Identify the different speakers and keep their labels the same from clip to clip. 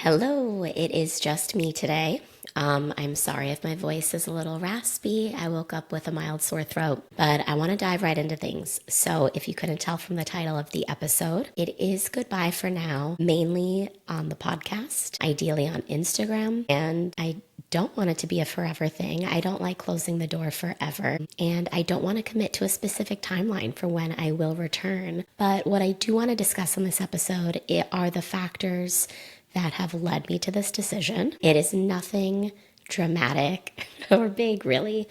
Speaker 1: Hello, it is just me today. I'm sorry if my voice is a little raspy. I woke up with a mild sore throat, but I want to dive right into things. So, if you couldn't tell from the title of the episode, it is goodbye for now, mainly on the podcast, ideally on Instagram, and I don't want it to be a forever thing. I don't like closing the door forever, and I don't want to commit to a specific timeline for when I will return. But what I do want to discuss on this episode are the factors that have led me to this decision. It is nothing dramatic or big, really,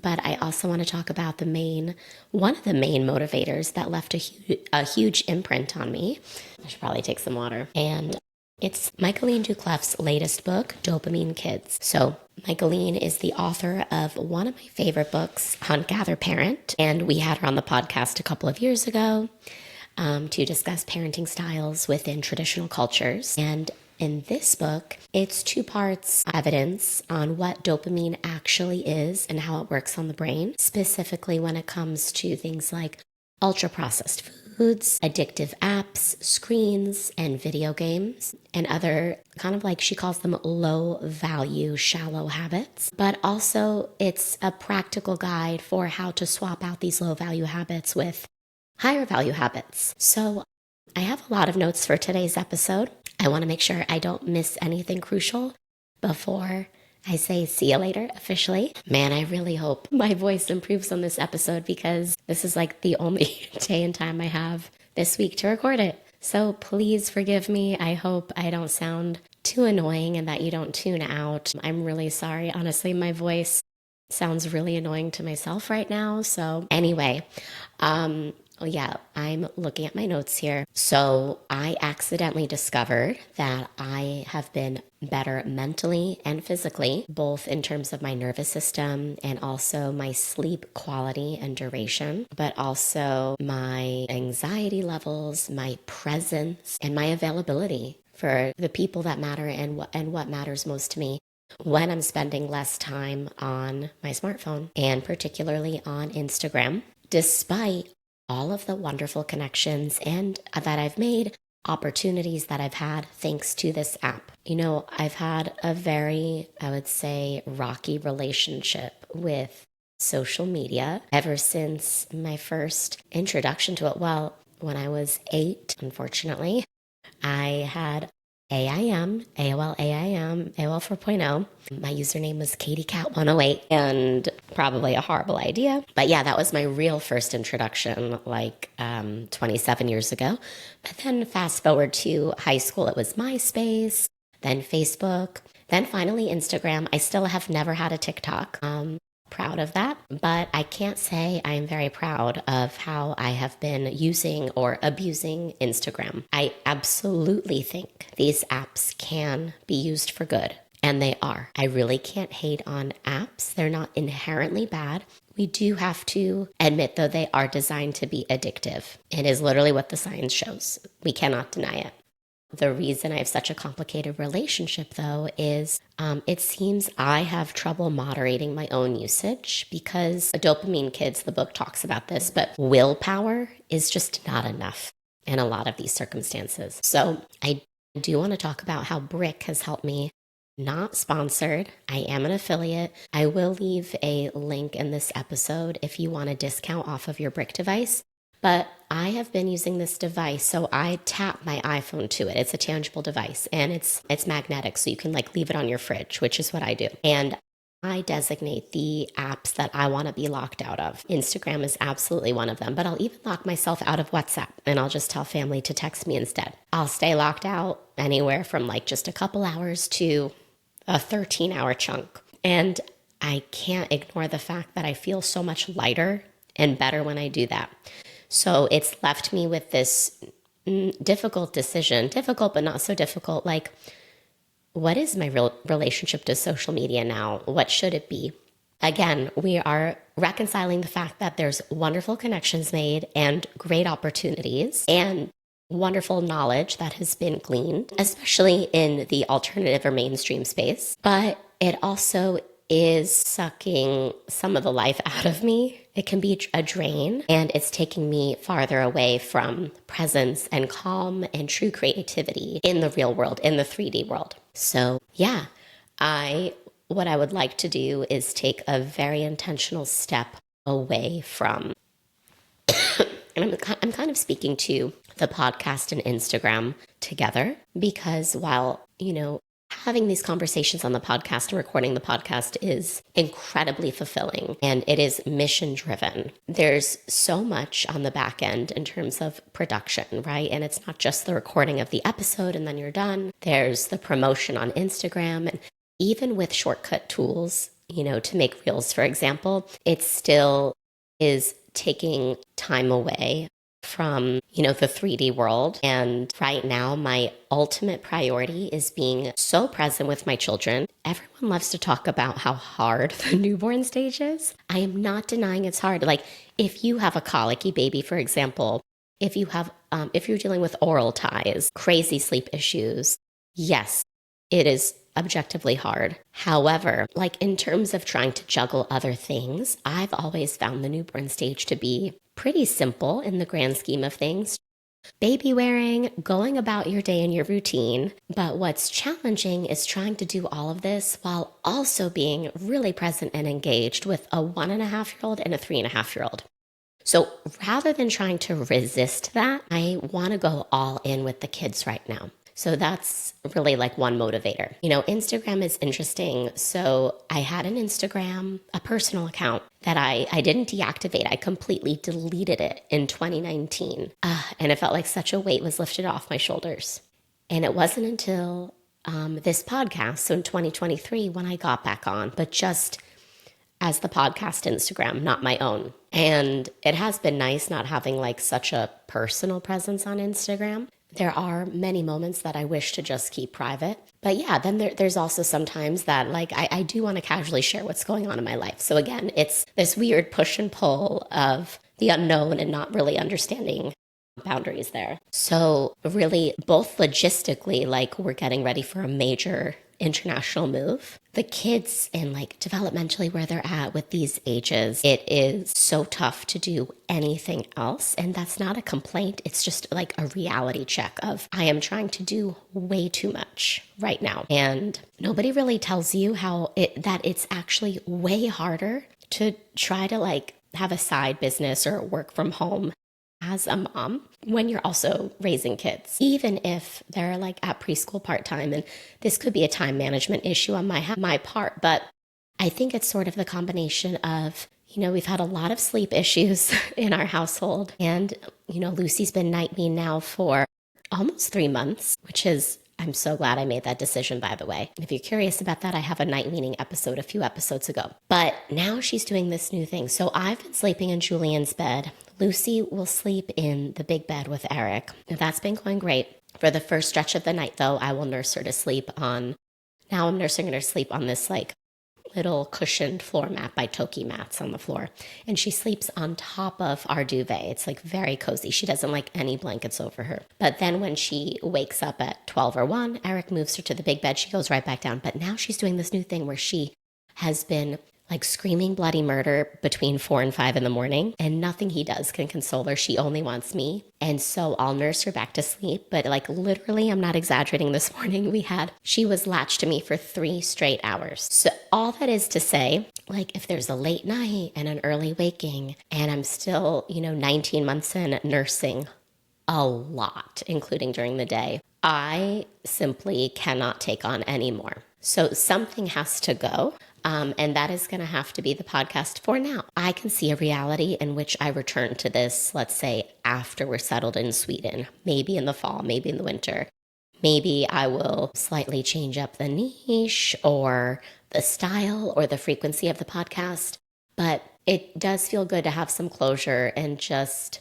Speaker 1: but I also want to talk about one of the main motivators that left a huge imprint on me. I should probably take some water. And it's Michaeleen Doucleff's latest book, Dopamine Kids. So Michaeleen is the author of one of my favorite books, Hunt, Gather, Parent, and we had her on the podcast a couple of years ago to discuss parenting styles within traditional cultures. And in this book, it's 2 parts evidence on what dopamine actually is and how it works on the brain, specifically when it comes to things like ultra-processed foods, addictive apps, screens, and video games, and other kind of like she calls them low-value, shallow habits. But also, it's a practical guide for how to swap out these low-value habits with higher value habits. So I have a lot of notes for today's episode. I want to make sure I don't miss anything crucial before I say see you later officially. Man, I really hope my voice improves on this episode because this is like the only day and time I have this week to record it. So please forgive me. I hope I don't sound too annoying and that you don't tune out. I'm really sorry. Honestly, my voice sounds really annoying to myself right now. So anyway, I'm looking at my notes here. So I accidentally discovered that I have been better mentally and physically, both in terms of my nervous system and also my sleep quality and duration, but also my anxiety levels, my presence, and my availability for the people that matter and what matters most to me when I'm spending less time on my smartphone and particularly on Instagram, despite all of the wonderful connections and that I've made, opportunities that I've had thanks to this app. You know, I've had a very, I would say, rocky relationship with social media ever since my first introduction to it. Well, when I was 8, unfortunately, I had AOL 4.0. My username was KatieCat108 and probably a horrible idea. But yeah, that was my real first introduction 27 years ago. But then fast forward to high school, it was MySpace, then Facebook, then finally Instagram. I still have never had a TikTok. Proud of that, but I can't say I'm very proud of how I have been using or abusing Instagram. I absolutely think these apps can be used for good, and they are. I really can't hate on apps. They're not inherently bad. We do have to admit, though, they are designed to be addictive. It is literally what the science shows. We cannot deny it. The reason I have such a complicated relationship, though, is it seems I have trouble moderating my own usage because Dopamine Kids, the book talks about this, but willpower is just not enough in a lot of these circumstances. So I do want to talk about how Brick has helped me. Not sponsored. I am an affiliate. I will leave a link in this episode if you want a discount off of your Brick device. But I have been using this device, so I tap my iPhone to it. It's a tangible device, and it's magnetic, so you can leave it on your fridge, which is what I do. And I designate the apps that I want to be locked out of. Instagram is absolutely one of them, but I'll even lock myself out of WhatsApp, and I'll just tell family to text me instead. I'll stay locked out anywhere from just a couple hours to a 13-hour chunk. And I can't ignore the fact that I feel so much lighter and better when I do that. So it's left me with this difficult decision, difficult but not so difficult, what is my real relationship to social media now? What should it be? Again, we are reconciling the fact that there's wonderful connections made and great opportunities and wonderful knowledge that has been gleaned, especially in the alternative or mainstream space. But it also is sucking some of the life out of me. It can be a drain, and it's taking me farther away from presence and calm and true creativity in the real world, in the 3D world. So yeah, what I would like to do is take a very intentional step away from, and I'm kind of speaking to the podcast and Instagram together, because while, having these conversations on the podcast and recording the podcast is incredibly fulfilling and it is mission driven. There's so much on the back end in terms of production, right? And it's not just the recording of the episode and then you're done. There's the promotion on Instagram, and even with shortcut tools, to make reels, for example, it still is taking time away from, the 3D world. And right now, my ultimate priority is being so present with my children. Everyone loves to talk about how hard the newborn stage is. I am not denying it's hard. Like, if you have a colicky baby, for example, if you're dealing with oral ties, crazy sleep issues, yes, it is objectively hard. However, like in terms of trying to juggle other things, I've always found the newborn stage to be pretty simple in the grand scheme of things. Baby wearing, going about your day and your routine. But what's challenging is trying to do all of this while also being really present and engaged with a 1.5-year-old and a 3.5-year-old. So rather than trying to resist that, I want to go all in with the kids right now. So that's really like one motivator. Instagram is interesting. So I had an Instagram, a personal account that I didn't deactivate. I completely deleted it in 2019. And it felt like such a weight was lifted off my shoulders. And it wasn't until this podcast, so in 2023, when I got back on, but just as the podcast Instagram, not my own. And it has been nice not having like such a personal presence on Instagram. There are many moments that I wish to just keep private. But yeah, then there's also sometimes that like I do want to casually share what's going on in my life. So again, it's this weird push and pull of the unknown and not really understanding boundaries there. So really, both logistically, like we're getting ready for a major international move. The kids and like developmentally where they're at with these ages, it is so tough to do anything else. And that's not a complaint. It's just like a reality check of I am trying to do way too much right now. And nobody really tells you that it's actually way harder to try to like have a side business or work from home as a mom when you're also raising kids, even if they're like at preschool part-time. And this could be a time management issue on my part, but I think it's sort of the combination of, we've had a lot of sleep issues in our household, and, Lucy's been night weaned now for almost 3 months, which is, I'm so glad I made that decision, by the way. If you're curious about that, I have a night weaning episode a few episodes ago. But now she's doing this new thing. So I've been sleeping in Julian's bed. Lucy will sleep in the big bed with Eric. That's been going great. For the first stretch of the night, though, I will nurse her to sleep on, now I'm nursing her to sleep on this like little cushioned floor mat by Toki mats on the floor. And she sleeps on top of our duvet. It's like very cozy. She doesn't like any blankets over her. But then when she wakes up at 12 or 1, Eric moves her to the big bed. She goes right back down. But now she's doing this new thing where she has been like screaming bloody murder between 4 and 5 in the morning, and nothing he does can console her. She only wants me. And so I'll nurse her back to sleep. But like literally, I'm not exaggerating, this morning she was latched to me for 3 straight hours. So all that is to say, like if there's a late night and an early waking and I'm still, 19 months in nursing a lot, including during the day, I simply cannot take on any more. So something has to go. And that is going to have to be the podcast for now. I can see a reality in which I return to this, let's say, after we're settled in Sweden, maybe in the fall, maybe in the winter. Maybe I will slightly change up the niche or the style or the frequency of the podcast. But it does feel good to have some closure and just,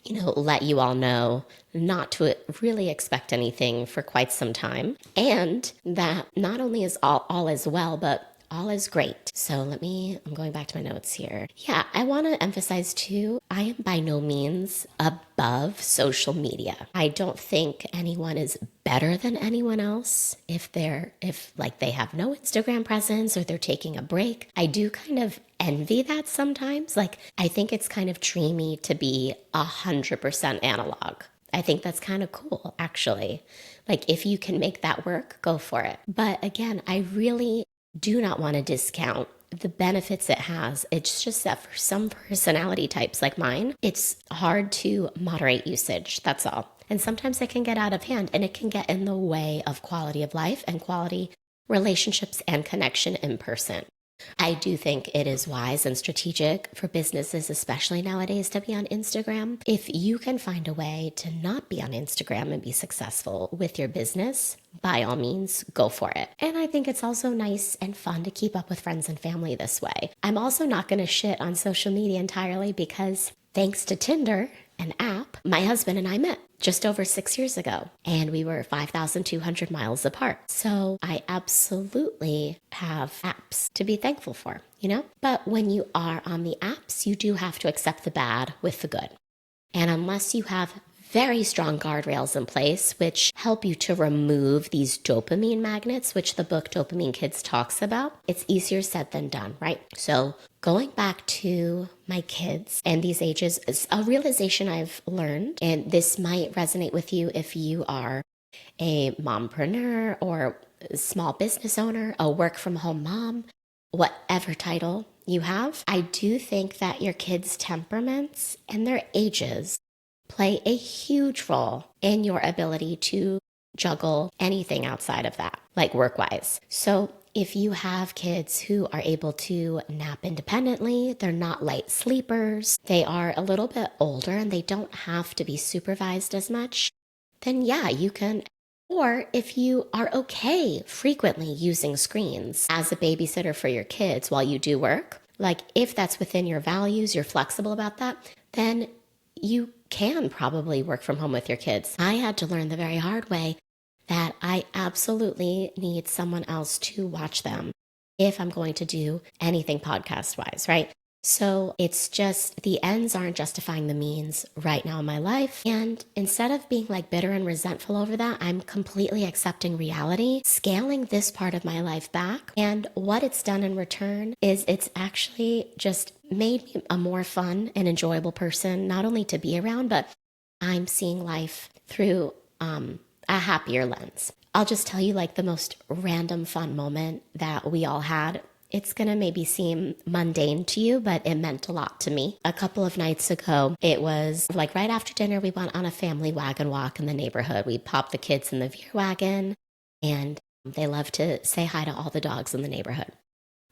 Speaker 1: let you all know not to really expect anything for quite some time. And that not only is all is well, but all is great. So I'm going back to my notes here. Yeah, I want to emphasize too, I am by no means above social media. I don't think anyone is better than anyone else if they have no Instagram presence or they're taking a break. I do kind of envy that sometimes. Like, I think it's kind of dreamy to be 100% analog. I think that's kind of cool, actually. Like, if you can make that work, go for it. But again, I really do not want to discount the benefits it has. It's just that for some personality types like mine, it's hard to moderate usage. That's all. And sometimes it can get out of hand and it can get in the way of quality of life and quality relationships and connection in person. I do think it is wise and strategic for businesses, especially nowadays, to be on Instagram. If you can find a way to not be on Instagram and be successful with your business, by all means, go for it. And I think it's also nice and fun to keep up with friends and family this way. I'm also not going to shit on social media entirely because thanks to Tinder, an app, my husband and I met just over 6 years ago, and we were 5,200 miles apart. So I absolutely have apps to be thankful for, But when you are on the apps, you do have to accept the bad with the good. And unless you have very strong guardrails in place, which help you to remove these dopamine magnets, which the book Dopamine Kids talks about, it's easier said than done, right? So going back to my kids and these ages is a realization I've learned, and this might resonate with you if you are a mompreneur or a small business owner, a work from home mom, whatever title you have. I do think that your kids' temperaments and their ages play a huge role in your ability to juggle anything outside of that, like work-wise. So if you have kids who are able to nap independently, they're not light sleepers, they are a little bit older and they don't have to be supervised as much, then yeah, you can. Or if you are okay frequently using screens as a babysitter for your kids while you do work, like if that's within your values, you're flexible about that, then you can probably work from home with your kids. I had to learn the very hard way that I absolutely need someone else to watch them if I'm going to do anything podcast-wise, right? So it's just the ends aren't justifying the means right now in my life. And instead of being like bitter and resentful over that, I'm completely accepting reality, scaling this part of my life back. And what it's done in return is it's actually just made me a more fun and enjoyable person, not only to be around, but I'm seeing life through a happier lens. I'll just tell you like the most random fun moment that we all had. It's going to maybe seem mundane to you, but it meant a lot to me. A couple of nights ago, it was like right after dinner, we went on a family wagon walk in the neighborhood. We popped the kids in the Veer wagon, and they love to say hi to all the dogs in the neighborhood.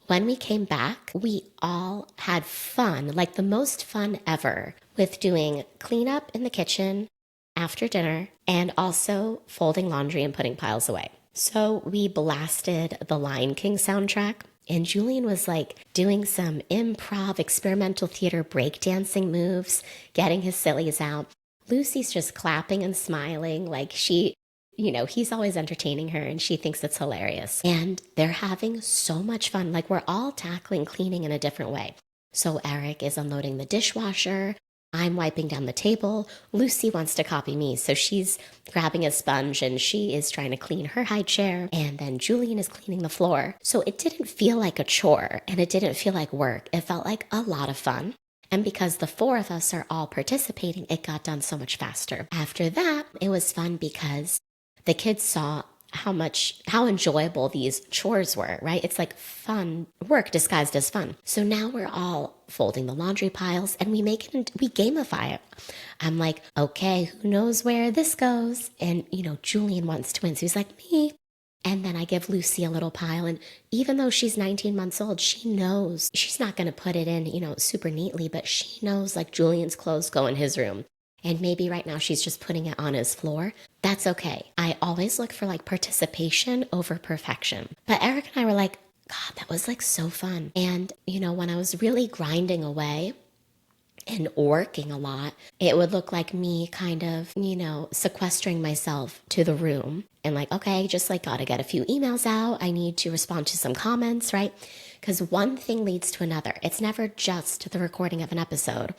Speaker 1: When we came back, we all had fun, like the most fun ever, with doing cleanup in the kitchen after dinner and also folding laundry and putting piles away. So we blasted the Lion King soundtrack. And Julian was like doing some improv, experimental theater, breakdancing moves, getting his sillies out. Lucy's just clapping and smiling like he's always entertaining her and she thinks it's hilarious. And they're having so much fun. Like we're all tackling cleaning in a different way. So Eric is unloading the dishwasher. I'm wiping down the table. Lucy wants to copy me, so she's grabbing a sponge and she is trying to clean her high chair, and then Julian is cleaning the floor. So it didn't feel like a chore and it didn't feel like work. It felt like a lot of fun. And because the four of us are all participating, it got done so much faster. After that, it was fun because the kids saw how enjoyable these chores were, right? It's like fun work disguised as fun. So now we're all folding the laundry piles and we gamify it. I'm like, okay, who knows where this goes? And, Julian wants to win. So he's like, me. And then I give Lucy a little pile. And even though she's 19 months old, she knows she's not going to put it in, super neatly, but she knows like Julian's clothes go in his room. And maybe right now she's just putting it on his floor. That's okay. I always look for like participation over perfection. But Eric and I were like, God, that was like so fun. And, when I was really grinding away and working a lot, it would look like me kind of, sequestering myself to the room and like, okay, just like gotta get a few emails out. I need to respond to some comments, right? Because one thing leads to another. It's never just the recording of an episode.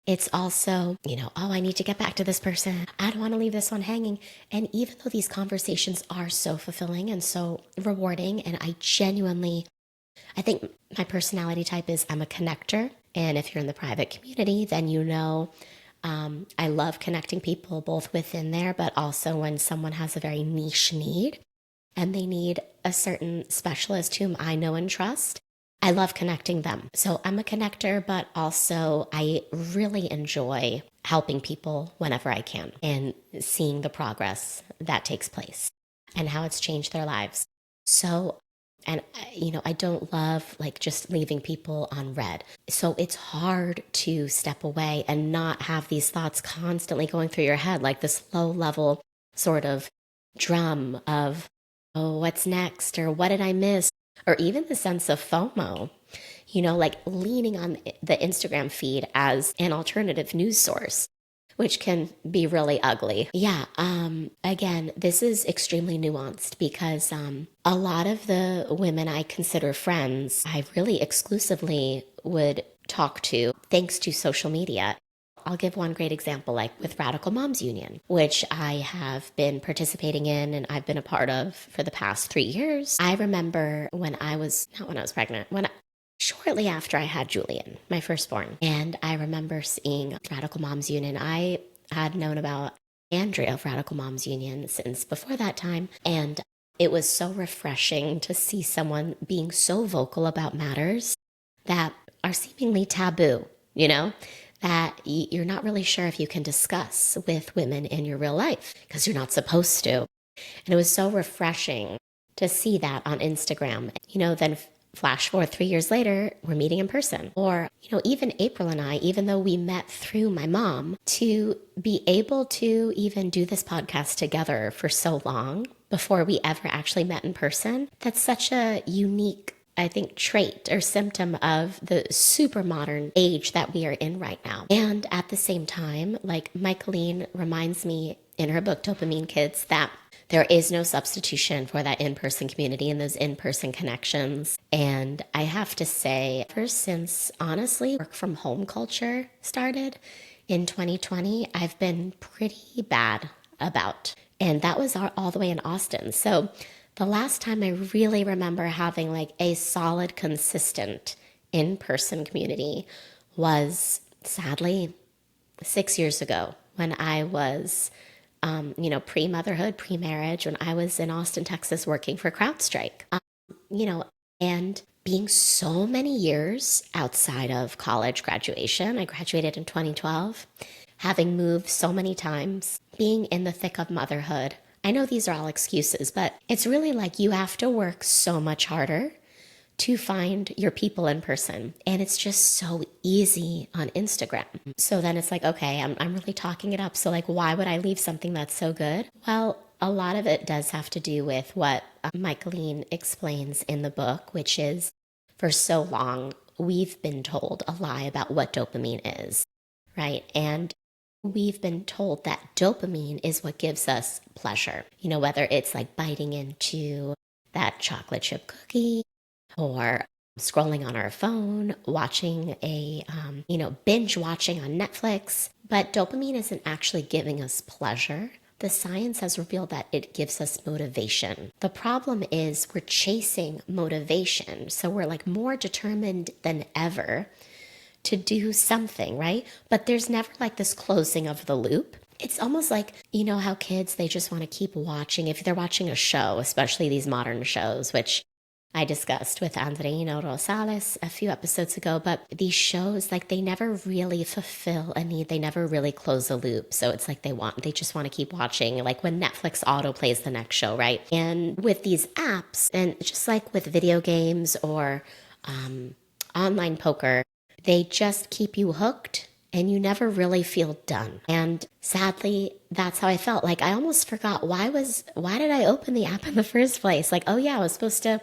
Speaker 1: It's also, oh, I need to get back to this person. I don't want to leave this one hanging. And even though these conversations are so fulfilling and so rewarding, and I think my personality type is I'm a connector. And if you're in the private community, then I love connecting people both within there, but also when someone has a very niche need and they need a certain specialist whom I know and trust. I love connecting them. So I'm a connector, but also I really enjoy helping people whenever I can and seeing the progress that takes place and how it's changed their lives. So, and I don't love like just leaving people on red. So it's hard to step away and not have these thoughts constantly going through your head, like this low level sort of drum of, oh, what's next? Or what did I miss? Or even the sense of FOMO, like leaning on the Instagram feed as an alternative news source, which can be really ugly. Yeah, again, this is extremely nuanced because a lot of the women I consider friends, I really exclusively would talk to thanks to social media. I'll give one great example, like with Radical Moms Union, which I have been participating in and I've been a part of for the past 3 years. I remember not when I was pregnant, shortly after I had Julian, my firstborn, and I remember seeing Radical Moms Union. I had known about Andrea of Radical Moms Union since before that time, and it was so refreshing to see someone being so vocal about matters that are seemingly taboo, that you're not really sure if you can discuss with women in your real life because you're not supposed to. And it was so refreshing to see that on Instagram. Then flash forward 3 years later, we're meeting in person. Or, even April and I, even though we met through my mom, to be able to even do this podcast together for so long before we ever actually met in person, that's such a unique, I think, trait or symptom of the super modern age that we are in right now. And at the same time, like Michaeleen reminds me in her book, Dopamine Kids, that there is no substitution for that in-person community and those in-person connections. And I have to say, ever since, honestly, work from home culture started in 2020, I've been pretty bad about. And that was all the way in Austin. So the last time I really remember having like a solid, consistent in-person community was sadly 6 years ago when I was, pre-motherhood, pre-marriage, when I was in Austin, Texas, working for CrowdStrike, and being so many years outside of college graduation. I graduated in 2012, having moved so many times, being in the thick of motherhood. I know these are all excuses, but it's really like you have to work so much harder to find your people in person. And it's just so easy on Instagram. So then it's like, okay, I'm really talking it up. So like, why would I leave something that's so good? Well, a lot of it does have to do with what Michaeleen explains in the book, which is for so long, we've been told a lie about what dopamine is, right? And we've been told that dopamine is what gives us pleasure, whether it's like biting into that chocolate chip cookie or scrolling on our phone, watching binge watching on Netflix. But dopamine isn't actually giving us pleasure. The science has revealed that it gives us motivation. The problem is we're chasing motivation. So we're like more determined than ever to do something, right? But there's never like this closing of the loop. It's almost like, how kids, they just want to keep watching. If they're watching a show, especially these modern shows, which I discussed with Andreino Rosales a few episodes ago, but these shows, like they never really fulfill a need. They never really close a loop. So it's like they just want to keep watching, like when Netflix auto plays the next show, right? And with these apps, and just like with video games or online poker, they just keep you hooked and you never really feel done. And sadly, that's how I felt. Like I almost forgot why did I open the app in the first place? Like, oh yeah, I was supposed to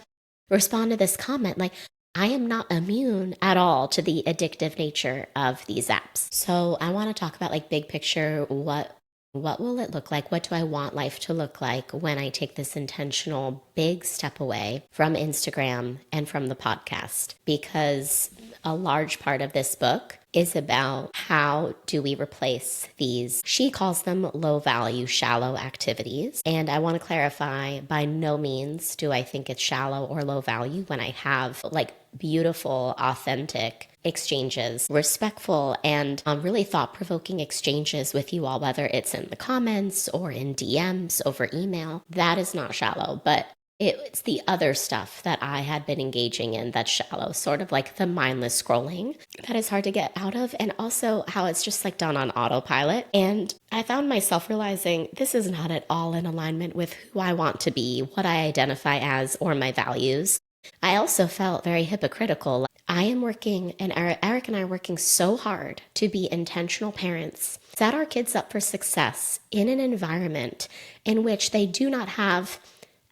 Speaker 1: respond to this comment. Like I am not immune at all to the addictive nature of these apps. So I want to talk about like big picture, what will it look like? What do I want life to look like when I take this intentional big step away from Instagram and from the podcast? Because a large part of this book is about how do we replace these, she calls them low value, shallow activities. And I want to clarify, by no means do I think it's shallow or low value when I have like beautiful, authentic exchanges, respectful and really thought-provoking exchanges with you all, whether it's in the comments or in DMs over email. That is not shallow, but it's the other stuff that I had been engaging in that's shallow, sort of like the mindless scrolling that is hard to get out of, and also how it's just like done on autopilot. And I found myself realizing this is not at all in alignment with who I want to be, what I identify as, or my values. I also felt very hypocritical. I am working, and Eric and I are working so hard to be intentional parents, set our kids up for success in an environment in which they do not have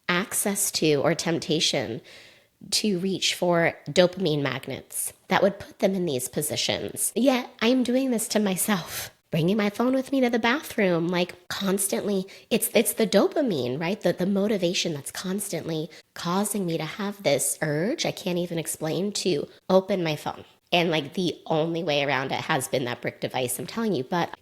Speaker 1: access to or temptation to reach for dopamine magnets that would put them in these positions. Yet I am doing this to myself, bringing my phone with me to the bathroom, like constantly. It's the dopamine, right? The motivation that's constantly causing me to have this urge I can't even explain to open my phone. And like the only way around it has been that brick device, I'm telling you. But,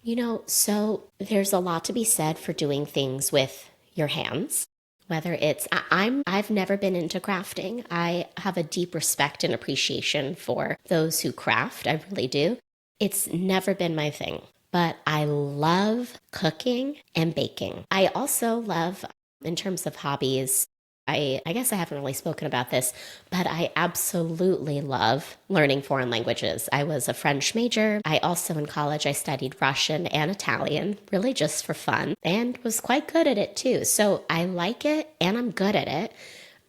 Speaker 1: so there's a lot to be said for doing things with your hands. Whether it's, I've never been into crafting. I have a deep respect and appreciation for those who craft. I really do. It's never been my thing, but I love cooking and baking. I also love, in terms of hobbies, I guess I haven't really spoken about this, but I absolutely love learning foreign languages. I was a French major. I also, in college, I studied Russian and Italian, really just for fun, and was quite good at it too. So I like it and I'm good at it.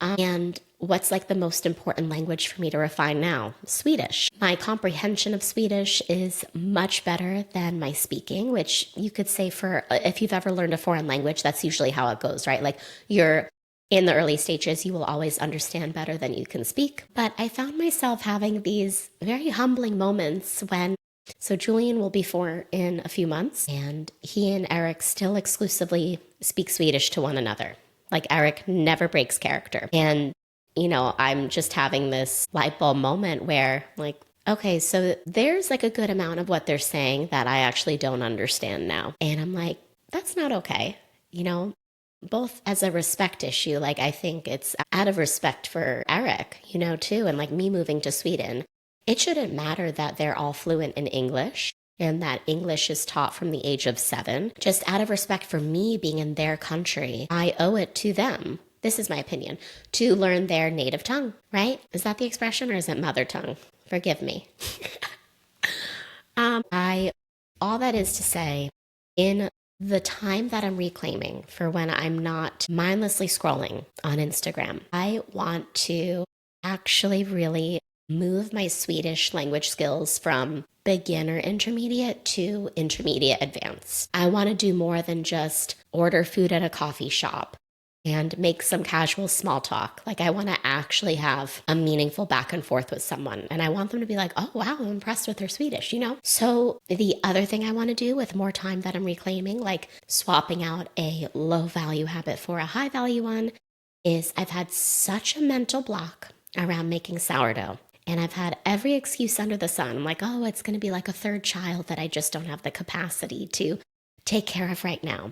Speaker 1: And what's like the most important language for me to refine now? Swedish. My comprehension of Swedish is much better than my speaking, which you could say for, if you've ever learned a foreign language, that's usually how it goes, right? Like in the early stages, you will always understand better than you can speak. But I found myself having these very humbling moments when, so Julian will be 4 in a few months, and he and Eric still exclusively speak Swedish to one another. Like Eric never breaks character. And, I'm just having this light bulb moment where like, okay, so there's like a good amount of what they're saying that I actually don't understand now. And I'm like, that's not okay. Both as a respect issue, like I think it's out of respect for Eric, too, and like me moving to Sweden. It shouldn't matter that they're all fluent in English and that English is taught from the age of 7. Just out of respect for me being in their country, I owe it to them, this is my opinion, to learn their native tongue, right? Is that the expression or is it mother tongue? Forgive me. All that is to say, in the time that I'm reclaiming for when I'm not mindlessly scrolling on Instagram, I want to actually really move my Swedish language skills from beginner intermediate to intermediate advanced. I want to do more than just order food at a coffee shop and make some casual small talk. Like I want to actually have a meaningful back and forth with someone. And I want them to be like, oh, wow, I'm impressed with their Swedish, So the other thing I want to do with more time that I'm reclaiming, like swapping out a low value habit for a high value one, is I've had such a mental block around making sourdough. And I've had every excuse under the sun. I'm like, oh, it's going to be like a third child that I just don't have the capacity to take care of right now.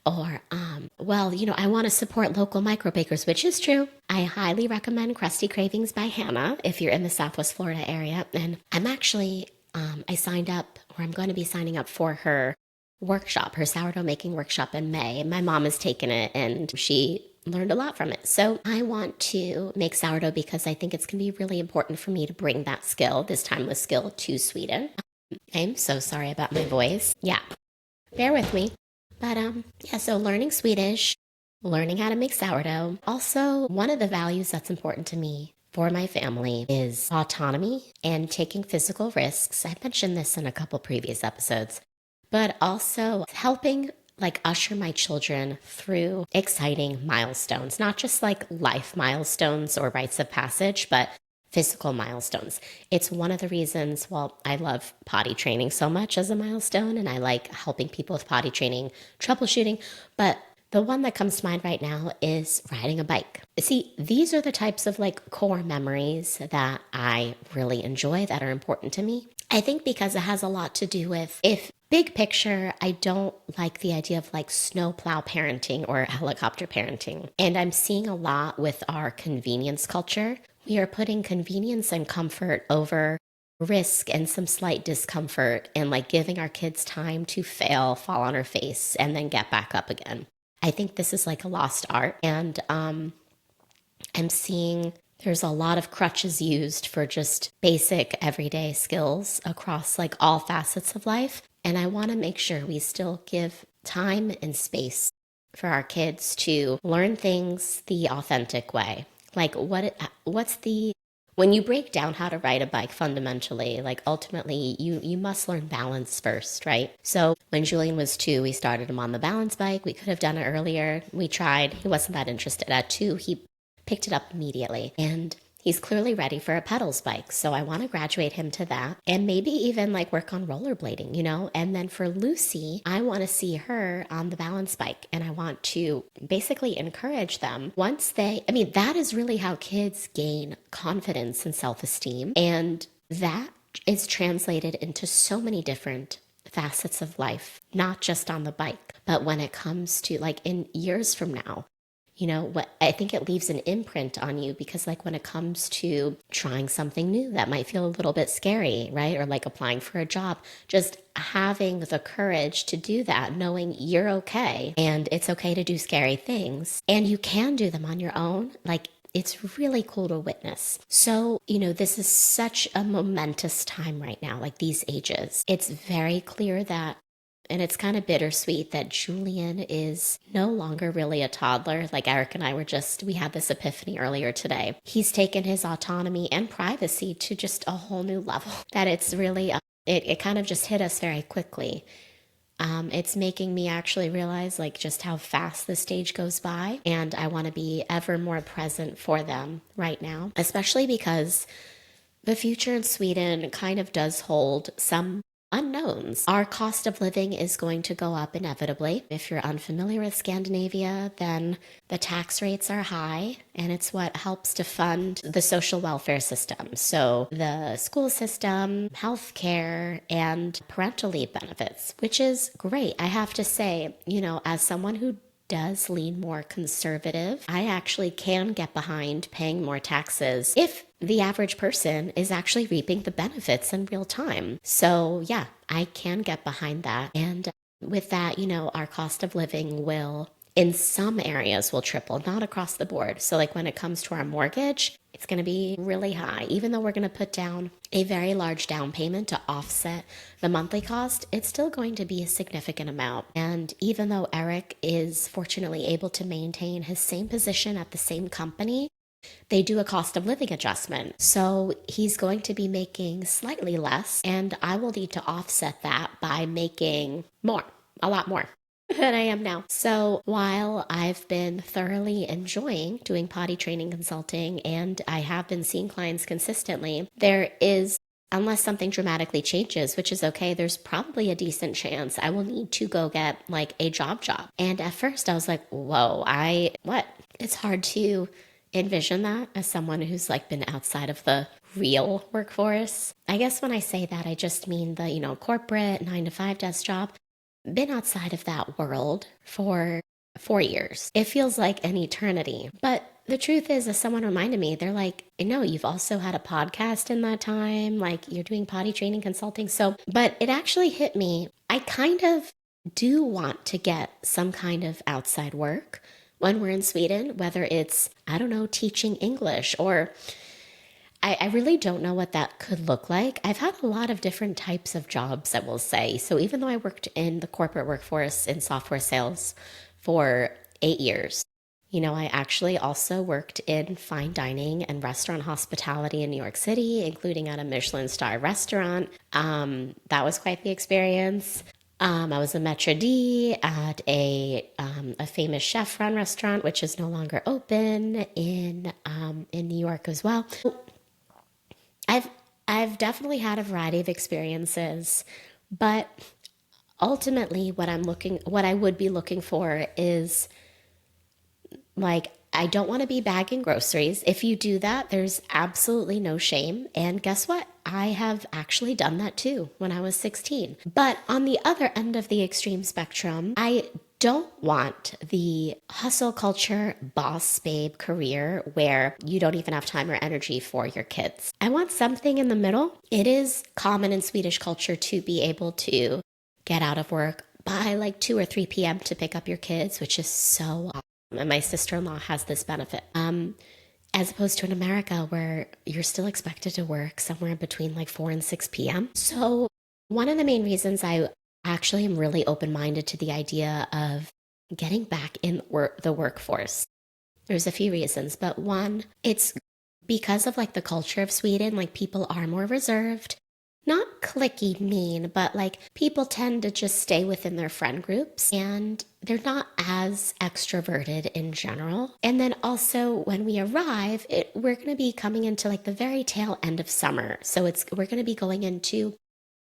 Speaker 1: Or, I want to support local micro bakers, which is true. I highly recommend Crusty Cravings by Hannah if you're in the Southwest Florida area. And I'm actually, I signed up, or I'm going to be signing up for her workshop, her sourdough making workshop in May. My mom has taken it and she learned a lot from it. So I want to make sourdough because I think it's going to be really important for me to bring that skill, this timeless skill, to Sweden. I'm so sorry about my voice. Yeah, bear with me. But so learning Swedish, learning how to make sourdough. Also, one of the values that's important to me for my family is autonomy and taking physical risks. I mentioned this in a couple previous episodes, but also helping like usher my children through exciting milestones, not just like life milestones or rites of passage, but physical milestones. It's one of the reasons, well, I love potty training so much as a milestone, and I like helping people with potty training, troubleshooting, but the one that comes to mind right now is riding a bike. See, these are the types of like core memories that I really enjoy, that are important to me. I think because it has a lot to do with, if big picture, I don't like the idea of like snowplow parenting or helicopter parenting. And I'm seeing a lot with our convenience culture. We are putting convenience and comfort over risk and some slight discomfort, and like giving our kids time to fail, fall on our face, and then get back up again. I think this is like a lost art. And I'm seeing there's a lot of crutches used for just basic everyday skills across like all facets of life. And I want to make sure we still give time and space for our kids to learn things the authentic way. Like when you break down how to ride a bike fundamentally, like ultimately you must learn balance first, right? So when Julian was 2, we started him on the balance bike. We could have done it earlier. We tried. He wasn't that interested. At 2, he picked it up immediately. And he's clearly ready for a pedals bike. So I want to graduate him to that, and maybe even like work on rollerblading, And then for Lucy, I want to see her on the balance bike, and I want to basically encourage them that is really how kids gain confidence and self-esteem. And that is translated into so many different facets of life, not just on the bike, but when it comes to like in years from now. What I think it leaves an imprint on you, because like when it comes to trying something new that might feel a little bit scary, right? Or like applying for a job, just having the courage to do that, knowing you're okay and it's okay to do scary things and you can do them on your own. Like, it's really cool to witness. So, this is such a momentous time right now, like these ages. It's very clear that, and it's kind of bittersweet, that Julian is no longer really a toddler. Like Eric and I we had this epiphany earlier today. He's taken his autonomy and privacy to just a whole new level, that it's really, it kind of just hit us very quickly. It's making me actually realize like just how fast the stage goes by. And I want to be ever more present for them right now, especially because the future in Sweden kind of does hold some unknowns. Our cost of living is going to go up inevitably. If you're unfamiliar with Scandinavia, then the tax rates are high, and it's what helps to fund the social welfare system. So the school system, healthcare, and parental leave benefits, which is great. I have to say, as someone who does lean more conservative, I actually can get behind paying more taxes if the average person is actually reaping the benefits in real time. So yeah, I can get behind that. And with that, our cost of living will, in some areas, will triple, not across the board. So like when it comes to our mortgage, it's going to be really high. Even though we're going to put down a very large down payment to offset the monthly cost, it's still going to be a significant amount. And even though Eric is fortunately able to maintain his same position at the same company, they do a cost of living adjustment. So he's going to be making slightly less, and I will need to offset that by making more, a lot more than I am now. So while I've been thoroughly enjoying doing potty training consulting, and I have been seeing clients consistently, there is, unless something dramatically changes, which is okay, there's probably a decent chance I will need to go get like a job. And at first I was like, whoa, what? It's hard to envision that as someone who's like been outside of the real workforce. I guess when I say that, I just mean the, corporate 9-to-5 desk job. Been outside of that world for 4 years. It feels like an eternity. But the truth is, as someone reminded me, they're like, no, you've also had a podcast in that time, like you're doing potty training consulting. So, but it actually hit me. I kind of do want to get some kind of outside work when we're in Sweden, whether it's, I don't know, teaching English, or I really don't know what that could look like. I've had a lot of different types of jobs, I will say. So even though I worked in the corporate workforce in software sales for 8 years, I actually also worked in fine dining and restaurant hospitality in New York City, including at a Michelin star restaurant. That was quite the experience. I was a maitre d' at a famous chef-run restaurant, which is no longer open in New York as well. I've I've definitely had a variety of experiences, but ultimately what I would be looking for is like, I don't want to be bagging groceries. If you do that, there's absolutely no shame. And guess what? I have actually done that too when I was 16. But on the other end of the extreme spectrum, I don't want the hustle culture, boss babe career where you don't even have time or energy for your kids. I want something in the middle. It is common in Swedish culture to be able to get out of work by like 2 or 3 p.m. to pick up your kids, which is so awesome. And my sister-in-law has this benefit. As opposed to in America where you're still expected to work somewhere between like 4 and 6 p.m. So one of the main reasons I actually am really open-minded to the idea of getting back in the workforce. There's a few reasons, but one, it's because of like the culture of Sweden, like people are more reserved. Not clicky mean, but like people tend to just stay within their friend groups and they're not as extroverted in general. And then also when we arrive, we're going to be coming into like the very tail end of summer. So we're going to be going into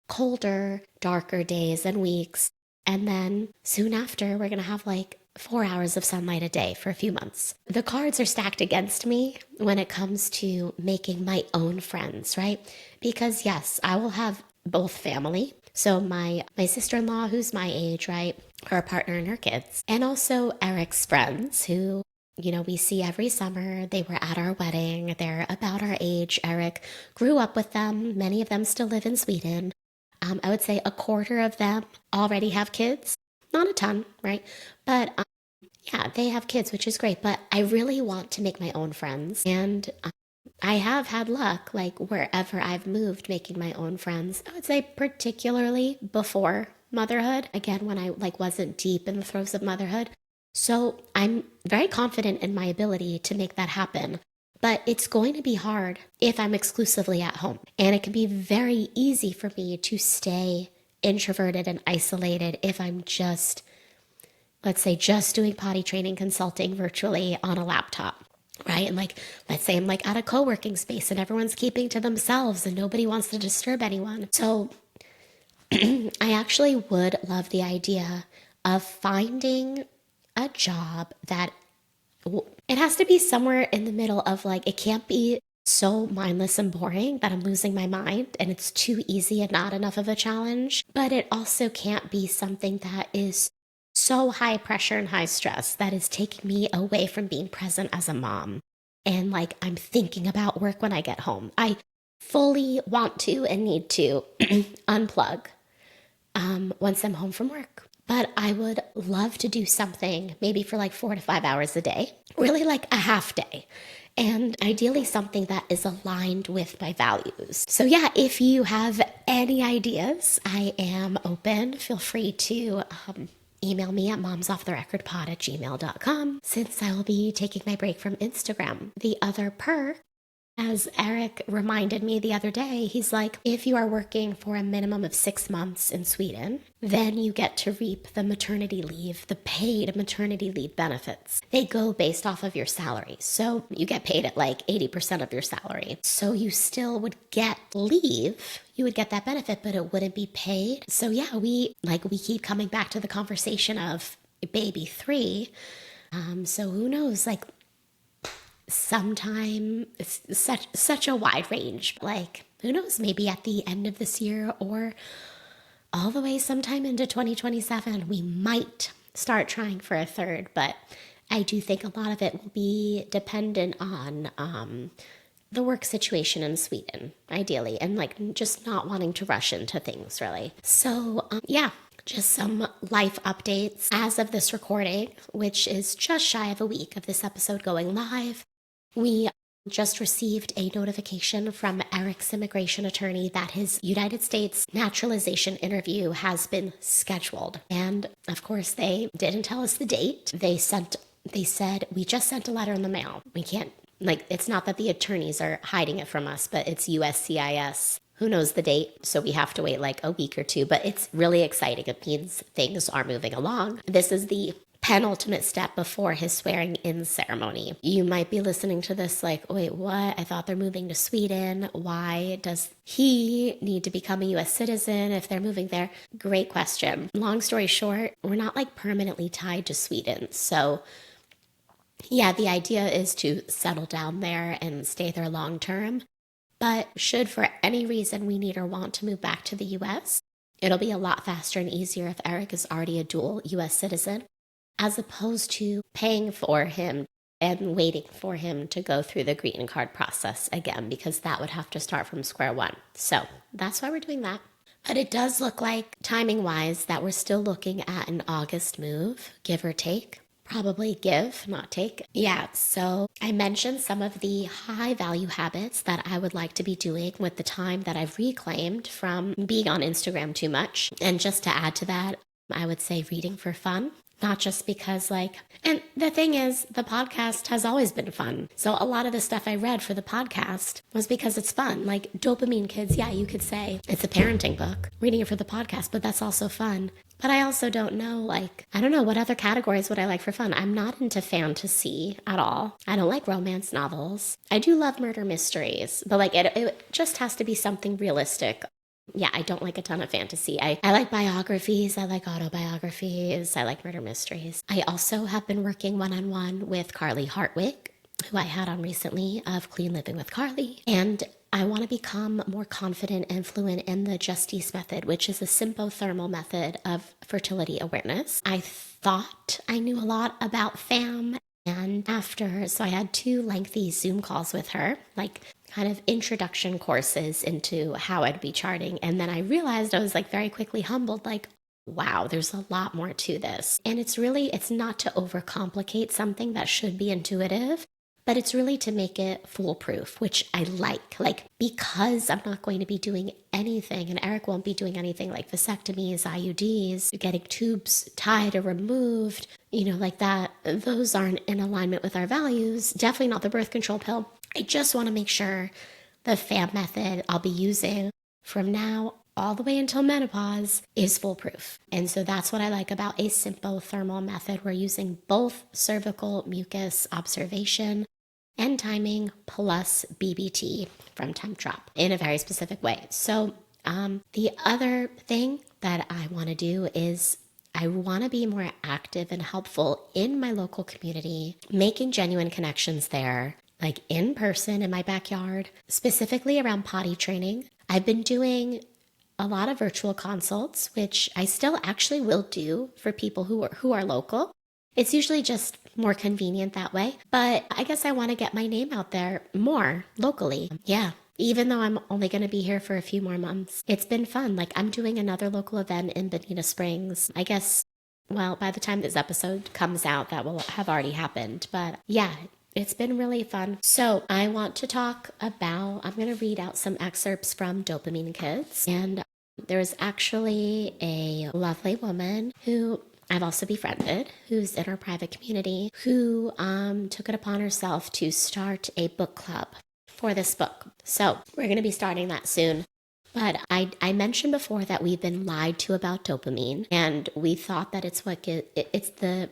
Speaker 1: colder, darker days and weeks. And then soon after, we're going to have like 4 hours of sunlight a day for a few months. The cards are stacked against me when it comes to making my own friends, right? Because yes, I will have both family. So my sister-in-law, who's my age, right? Her partner and her kids. And also Eric's friends who, we see every summer. They were at our wedding. They're about our age. Eric grew up with them. Many of them still live in Sweden. I would say a quarter of them already have kids. Not a ton, right? But yeah, they have kids, which is great. But I really want to make my own friends. And I have had luck, like wherever I've moved, making my own friends. I would say particularly before motherhood. Again, when I like wasn't deep in the throes of motherhood. So I'm very confident in my ability to make that happen. But it's going to be hard if I'm exclusively at home. And it can be very easy for me to stay introverted and isolated if I'm just, let's say, just doing potty training consulting virtually on a laptop, right? And like, let's say I'm like at a co-working space and everyone's keeping to themselves and nobody wants to disturb anyone. So I actually would love the idea of finding a job that it has to be somewhere in the middle of like, it can't be so mindless and boring that I'm losing my mind and it's too easy and not enough of a challenge. But it also can't be something that is so high pressure and high stress that is taking me away from being present as a mom. And like, I'm thinking about work when I get home. I fully want to and need to unplug once I'm home from work. But I would love to do something maybe for like 4 to 5 hours a day, really like a half day. And ideally something that is aligned with my values. So yeah, if you have any ideas, I am open. Feel free to email me at momsofftherecordpod@gmail.com since I will be taking my break from Instagram. The other perk, as Eric reminded me the other day, he's like, if you are working for a minimum of 6 months in Sweden, then you get to reap the maternity leave, the paid maternity leave benefits. They go based off of your salary. So you get paid at like 80% of your salary. So you still would get leave. You would get that benefit, but it wouldn't be paid. So yeah, we keep coming back to the conversation of baby 3. So who knows, like, sometime it's such a wide range, like who knows, maybe at the end of this year or all the way sometime into 2027 we might start trying for a third. But I do think a lot of it will be dependent on the work situation in Sweden, ideally, and like just not wanting to rush into things really. So yeah, just some life updates as of this recording, which is just shy of a week of this episode going live. We just received a notification from Eric's immigration attorney that his United States naturalization interview has been scheduled. And of course, they didn't tell us the date. They said, we just sent a letter in the mail. We can't, like, it's not that the attorneys are hiding it from us, but it's USCIS. Who knows the date? So we have to wait like a week or two, but it's really exciting. It means things are moving along. This is the penultimate step before his swearing in ceremony. You might be listening to this like, wait, what? I thought they're moving to Sweden. Why does he need to become a US citizen if they're moving there? Great question. Long story short, we're not like permanently tied to Sweden. So yeah, the idea is to settle down there and stay there long term. But should for any reason we need or want to move back to the US, it'll be a lot faster and easier if Eric is already a dual US citizen, as opposed to paying for him and waiting for him to go through the green card process again, because that would have to start from square one. So that's why we're doing that. But it does look like, timing-wise, that we're still looking at an August move, give or take. Probably give, not take. Yeah, so I mentioned some of the high value habits that I would like to be doing with the time that I've reclaimed from being on Instagram too much. And just to add to that, I would say reading for fun. Not just because and the thing is, the podcast has always been fun. So a lot of the stuff I read for the podcast was because it's fun. Like Dopamine Kids, yeah, you could say it's a parenting book, reading it for the podcast, but that's also fun. But I also don't know, I don't know what other categories would I like for fun. I'm not into fantasy at all. I don't like romance novels. I do love murder mysteries, but it just has to be something realistic. Yeah, I don't like a ton of fantasy. I like biographies. I like autobiographies. I like murder mysteries. I also have been working one-on-one with Carly Hartwig, who I had on recently of Clean Living with Carly. And I want to become more confident and fluent in the Justice method, which is a sympothermal method of fertility awareness. I thought I knew a lot about FAM. And so I had 2 lengthy Zoom calls with her, kind of introduction courses into how I'd be charting. And then I realized I was very quickly humbled, wow, there's a lot more to this. And it's not to overcomplicate something that should be intuitive, but it's really to make it foolproof, which I like, because I'm not going to be doing anything, and Eric won't be doing anything like vasectomies, IUDs, getting tubes tied or removed, like that. Those aren't in alignment with our values. Definitely not the birth control pill. I just want to make sure the FAM method I'll be using from now all the way until menopause is foolproof. And so that's what I like about a sympothermal method. We're using both cervical mucus observation and timing plus BBT from temp drop in a very specific way. So the other thing that I want to do is I want to be more active and helpful in my local community, making genuine connections there, in person in my backyard, specifically around potty training. I've been doing a lot of virtual consults, which I still actually will do for people who are local. It's usually just more convenient that way, but I guess I want to get my name out there more locally. Yeah. Even though I'm only going to be here for a few more months, it's been fun. I'm doing another local event in Bonita Springs. I guess, by the time this episode comes out, that will have already happened. But yeah, it's been really fun. So I want to talk about, I'm going to read out some excerpts from Dopamine Kids. And there's actually a lovely woman who I've also befriended, who's in our private community, who took it upon herself to start a book club for this book. So we're going to be starting that soon. But I mentioned before that we've been lied to about dopamine, and we thought that it's the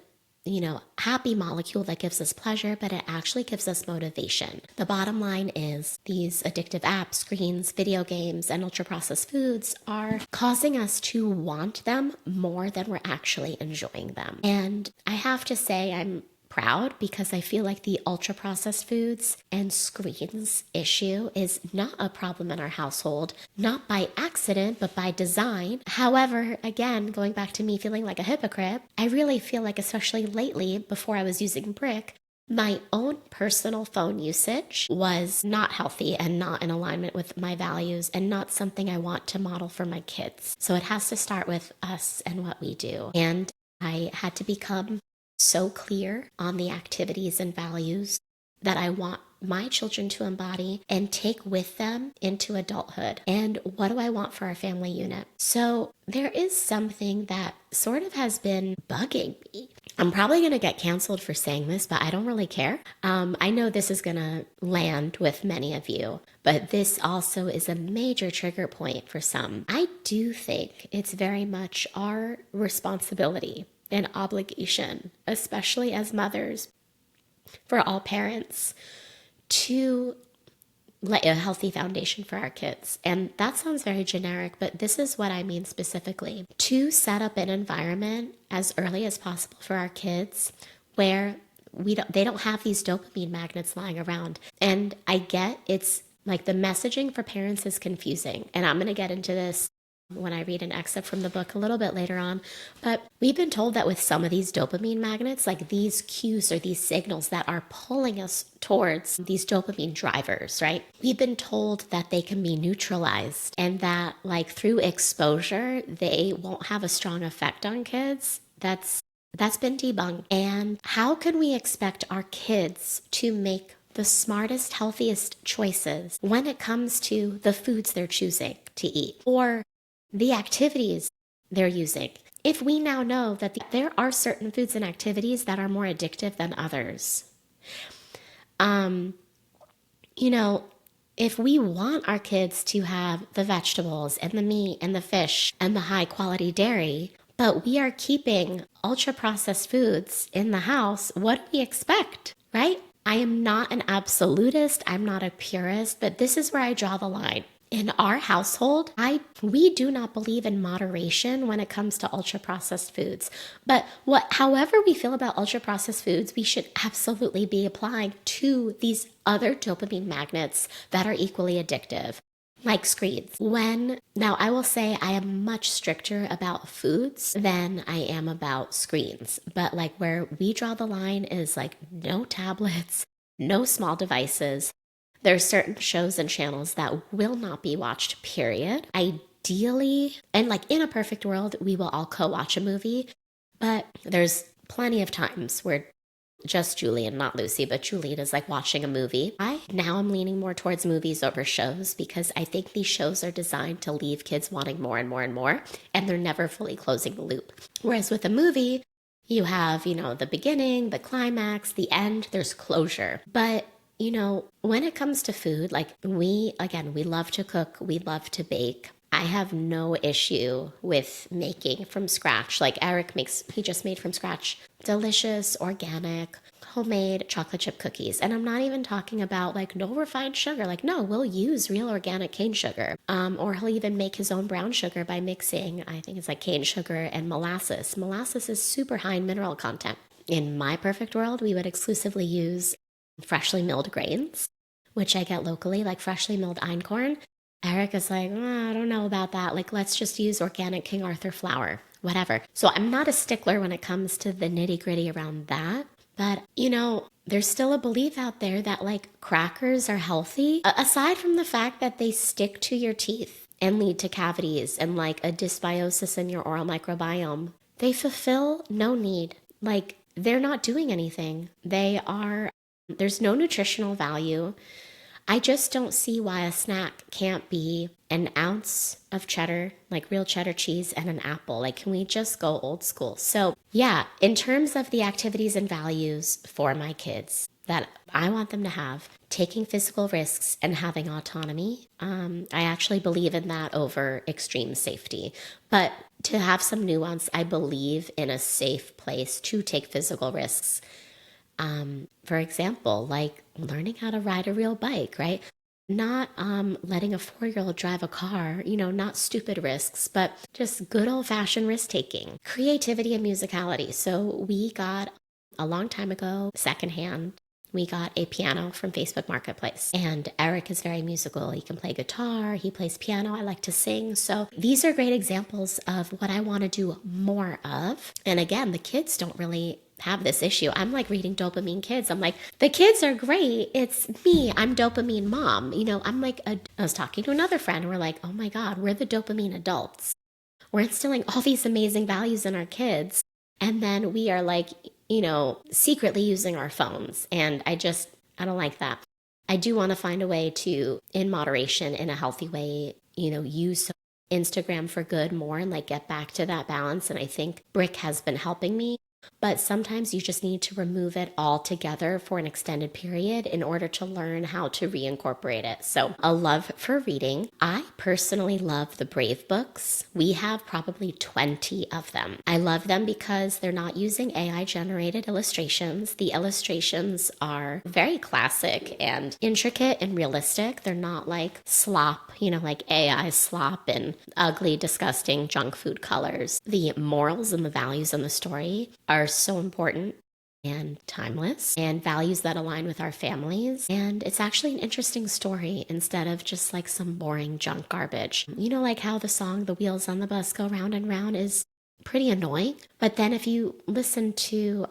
Speaker 1: happy molecule that gives us pleasure, but it actually gives us motivation. The bottom line is these addictive apps, screens, video games, and ultra-processed foods are causing us to want them more than we're actually enjoying them. And I have to say I'm proud because I feel like the ultra-processed foods and screens issue is not a problem in our household, not by accident, but by design. However, again, going back to me feeling like a hypocrite, I really feel like, especially lately, before I was using Brick, my own personal phone usage was not healthy and not in alignment with my values and not something I want to model for my kids. So it has to start with us and what we do. And I had to become so clear on the activities and values that I want my children to embody and take with them into adulthood. And what do I want for our family unit? So there is something that sort of has been bugging me. I'm probably going to get canceled for saying this, but I don't really care. I know this is going to land with many of you, but this also is a major trigger point for some. I do think it's very much our responsibility an obligation, especially as mothers, for all parents, to lay a healthy foundation for our kids. And that sounds very generic, but this is what I mean specifically. To set up an environment as early as possible for our kids where they don't have these dopamine magnets lying around. And I get it's like the messaging for parents is confusing. And I'm going to get into this when I read an excerpt from the book a little bit later on. But we've been told that with some of these dopamine magnets, like these cues or these signals that are pulling us towards these dopamine drivers, right? We've been told that they can be neutralized and that like through exposure, they won't have a strong effect on kids. That's been debunked. And how can we expect our kids to make the smartest, healthiest choices when it comes to the foods they're choosing to eat or the activities they're using? If we now know that there are certain foods and activities that are more addictive than others, if we want our kids to have the vegetables and the meat and the fish and the high quality dairy, but we are keeping ultra processed foods in the house, what do we expect, right? I am not an absolutist. I'm not a purist, but this is where I draw the line. In our household, we do not believe in moderation when it comes to ultra processed foods. But however we feel about ultra processed foods, we should absolutely be applying to these other dopamine magnets that are equally addictive, like screens. Now I will say I am much stricter about foods than I am about screens. But like where we draw the line is like no tablets, no small devices. There's certain shows and channels that will not be watched, period. Ideally, and like in a perfect world, we will all co-watch a movie, but there's plenty of times where just Julian, not Lucy, but Julian is like watching a movie. Now I'm leaning more towards movies over shows because I think these shows are designed to leave kids wanting more and more and more, and they're never fully closing the loop. Whereas with a movie, you have, the beginning, the climax, the end, there's closure. But when it comes to food, like we love to cook, we love to bake. I have no issue with making from scratch. Like Eric he just made from scratch delicious, organic, homemade chocolate chip cookies. And I'm not even talking about like no refined sugar. Like, no, we'll use real organic cane sugar. Or he'll even make his own brown sugar by mixing, I think it's like cane sugar and molasses. Molasses is super high in mineral content. In my perfect world, we would exclusively use freshly milled grains, which I get locally, like freshly milled einkorn. Eric is like, I don't know about that. Like, let's just use organic King Arthur flour, whatever. So I'm not a stickler when it comes to the nitty gritty around that. But, there's still a belief out there that like crackers are healthy, aside from the fact that they stick to your teeth and lead to cavities and like a dysbiosis in your oral microbiome. They fulfill no need. Like, they're not doing anything. There's no nutritional value. I just don't see why a snack can't be an ounce of cheddar, like real cheddar cheese, and an apple. Like, can we just go old school? So yeah, in terms of the activities and values for my kids that I want them to have, taking physical risks and having autonomy, I actually believe in that over extreme safety. But to have some nuance, I believe in a safe place to take physical risks. For example, like learning how to ride a real bike, right? Not letting a 4-year-old drive a car, not stupid risks, but just good old-fashioned risk-taking. Creativity and musicality. So we got, a long time ago, secondhand, we got a piano from Facebook Marketplace. And Eric is very musical. He can play guitar, he plays piano, I like to sing. So these are great examples of what I want to do more of. And again, the kids don't really have this issue. I'm like reading Dopamine Kids. I'm like, the kids are great. It's me. I'm dopamine mom. I'm like, I was talking to another friend. We're like, oh my God, we're the dopamine adults. We're instilling all these amazing values in our kids. And then we are like, secretly using our phones. And I don't like that. I do want to find a way to, in moderation, in a healthy way, use Instagram for good more and like get back to that balance. And I think Brick has been helping me. but sometimes you just need to remove it altogether for an extended period in order to learn how to reincorporate it. So, a love for reading. I personally love the Brave books. We have probably 20 of them. I love them because they're not using AI generated illustrations. The illustrations are very classic and intricate and realistic. They're not like slop, like AI slop and ugly, disgusting junk food colors. The morals and the values in the story are so important and timeless, and values that align with our families. And it's actually an interesting story instead of just like some boring junk garbage. Like how the song The Wheels on the Bus Go Round and Round is pretty annoying. But then if you listen to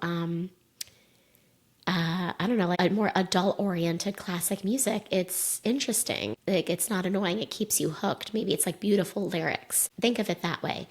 Speaker 1: I don't know, like a more adult-oriented classic music, it's interesting. Like, it's not annoying. It keeps you hooked. Maybe it's like beautiful lyrics. Think of it that way.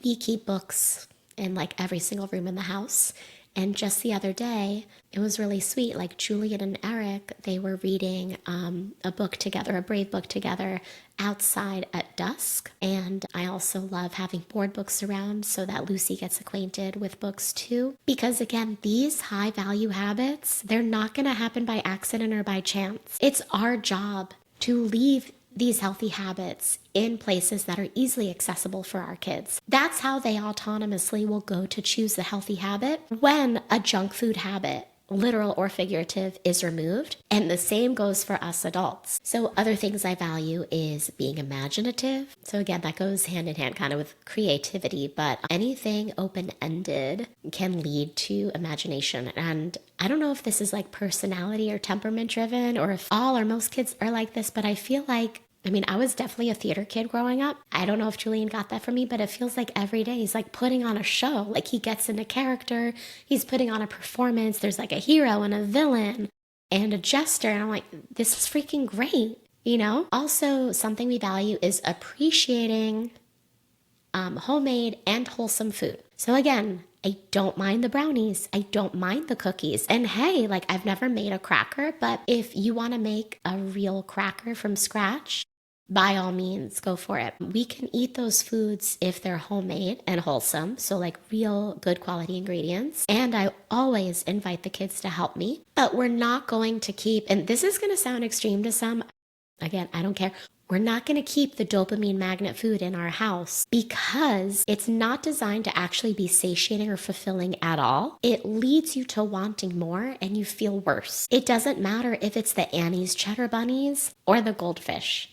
Speaker 1: We keep books in like every single room in the house. And just the other day, it was really sweet. Like Julian and Eric, they were reading a book together, a Brave book together outside at dusk. And I also love having board books around so that Lucy gets acquainted with books too. Because again, these high value habits, they're not going to happen by accident or by chance. It's our job to leave these healthy habits in places that are easily accessible for our kids. That's how they autonomously will go to choose the healthy habit when a junk food habit, literal or figurative, is removed. And the same goes for us adults. So other things I value is being imaginative. So again, that goes hand in hand kind of with creativity, but anything open-ended can lead to imagination. And I don't know if this is like personality or temperament driven, or if all or most kids are like this, but I feel like, I was definitely a theater kid growing up. I don't know if Julian got that from me, but it feels like every day he's like putting on a show. Like he gets into character, he's putting on a performance. There's like a hero and a villain and a jester. And I'm like, this is freaking great, Also, something we value is appreciating homemade and wholesome food. So again, I don't mind the brownies. I don't mind the cookies. And hey, like I've never made a cracker, but if you want to make a real cracker from scratch, by all means, go for it. We can eat those foods if they're homemade and wholesome, so like real good quality ingredients. And I always invite the kids to help me, but we're not going to keep, and this is going to sound extreme to some, again, I don't care. We're not going to keep the dopamine magnet food in our house because it's not designed to actually be satiating or fulfilling at all. It leads you to wanting more and you feel worse. It doesn't matter if it's the Annie's cheddar bunnies or the goldfish.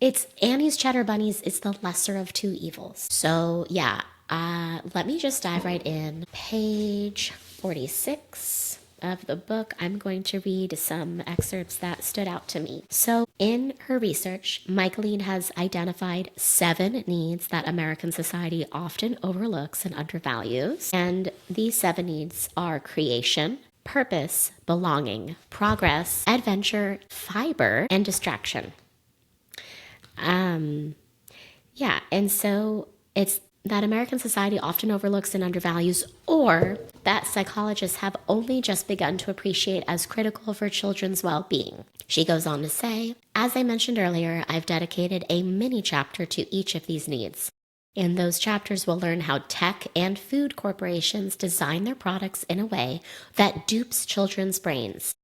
Speaker 1: It's Annie's cheddar bunnies is the lesser of two evils. So yeah, let me just dive right in. Page 46 of the book, I'm going to read some excerpts that stood out to me. So in her research, Michaeleen has identified 7 needs that American society often overlooks and undervalues. And these 7 needs are creation, purpose, belonging, progress, adventure, fiber, and distraction. And so it's that American society often overlooks and undervalues, or that psychologists have only just begun to appreciate as critical for children's well-being. She goes on to say, as I mentioned earlier, I've dedicated a mini chapter to each of these needs. In those chapters, we'll learn how tech and food corporations design their products in a way that dupes children's brains.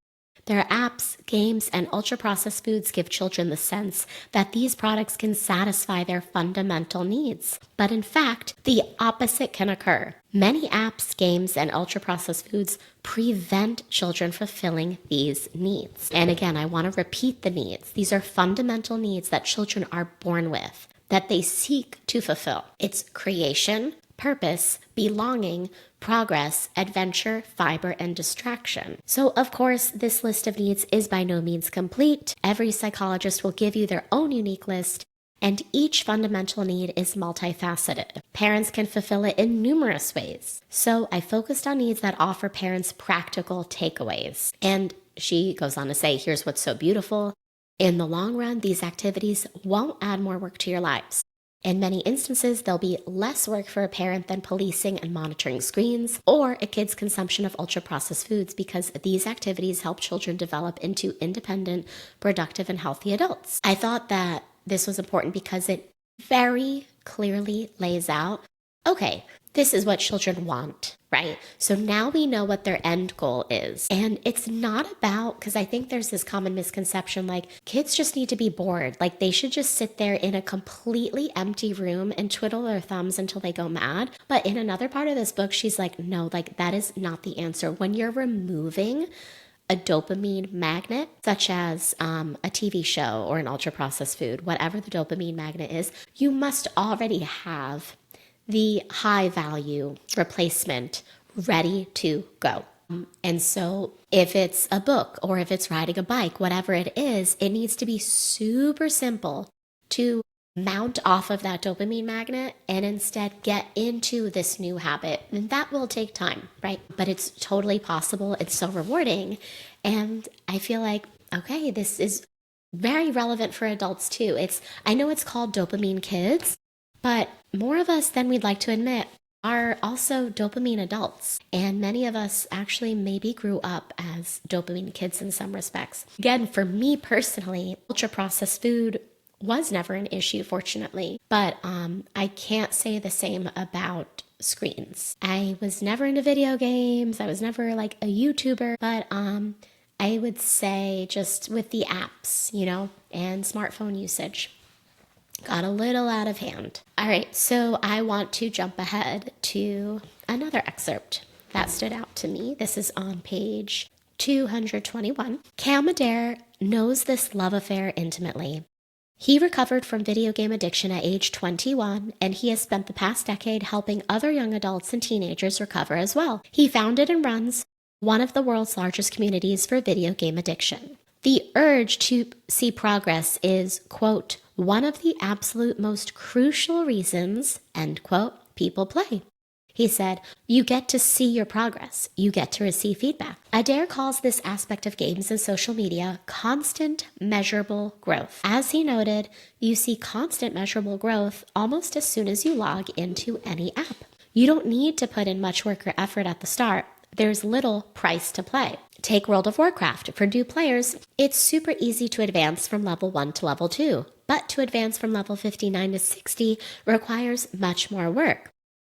Speaker 1: Their apps, games, and ultra-processed foods give children the sense that these products can satisfy their fundamental needs. But in fact, the opposite can occur. Many apps, games, and ultra-processed foods prevent children fulfilling these needs. And again, I want to repeat the needs. These are fundamental needs that children are born with, that they seek to fulfill. It's creation, purpose, belonging, progress, adventure, fiber, and distraction. So, of course, this list of needs is by no means complete. Every psychologist will give you their own unique list, and each fundamental need is multifaceted. Parents can fulfill it in numerous ways. So, I focused on needs that offer parents practical takeaways. And she goes on to say, here's what's so beautiful. In the long run, these activities won't add more work to your lives. In many instances, there'll be less work for a parent than policing and monitoring screens or a kid's consumption of ultra-processed foods, because these activities help children develop into independent, productive, and healthy adults. I thought that this was important because it very clearly lays out, okay, this is what children want. right? So now we know what their end goal is. And it's not about, because I think there's this common misconception like kids just need to be bored. Like they should just sit there in a completely empty room and twiddle their thumbs until they go mad. But in another part of this book, she's like, no, like that is not the answer. When you're removing a dopamine magnet, such as a TV show or an ultra processed food, whatever the dopamine magnet is, you must already have the high value replacement ready to go. And so if it's a book or if it's riding a bike, whatever it is, it needs to be super simple to mount off of that dopamine magnet and instead get into this new habit. And that will take time, right? But it's totally possible. It's so rewarding. And I feel like, okay, this is very relevant for adults too. I know it's called Dopamine Kids, but more of us than we'd like to admit are also dopamine adults. And many of us actually maybe grew up as dopamine kids in some respects. Again, for me personally, ultra processed food was never an issue, fortunately. But I can't say the same about screens. I was never into video games. I was never like a YouTuber. But I would say just with the apps, and smartphone usage, got a little out of hand. All right, so I want to jump ahead to another excerpt that stood out to me. This is on page 221. Cam Adair knows this love affair intimately. He recovered from video game addiction at age 21, and he has spent the past decade helping other young adults and teenagers recover as well. He founded and runs one of the world's largest communities for video game addiction. The urge to see progress is, quote, one of the absolute most crucial reasons, end quote, people play. He said, you get to see your progress. You get to receive feedback. Adair calls this aspect of games and social media constant measurable growth. As he noted, you see constant measurable growth almost as soon as you log into any app. You don't need to put in much work or effort at the start. There's little price to play. Take World of Warcraft. For new players, it's super easy to advance from level 1 to level 2, but to advance from level 59 to 60 requires much more work.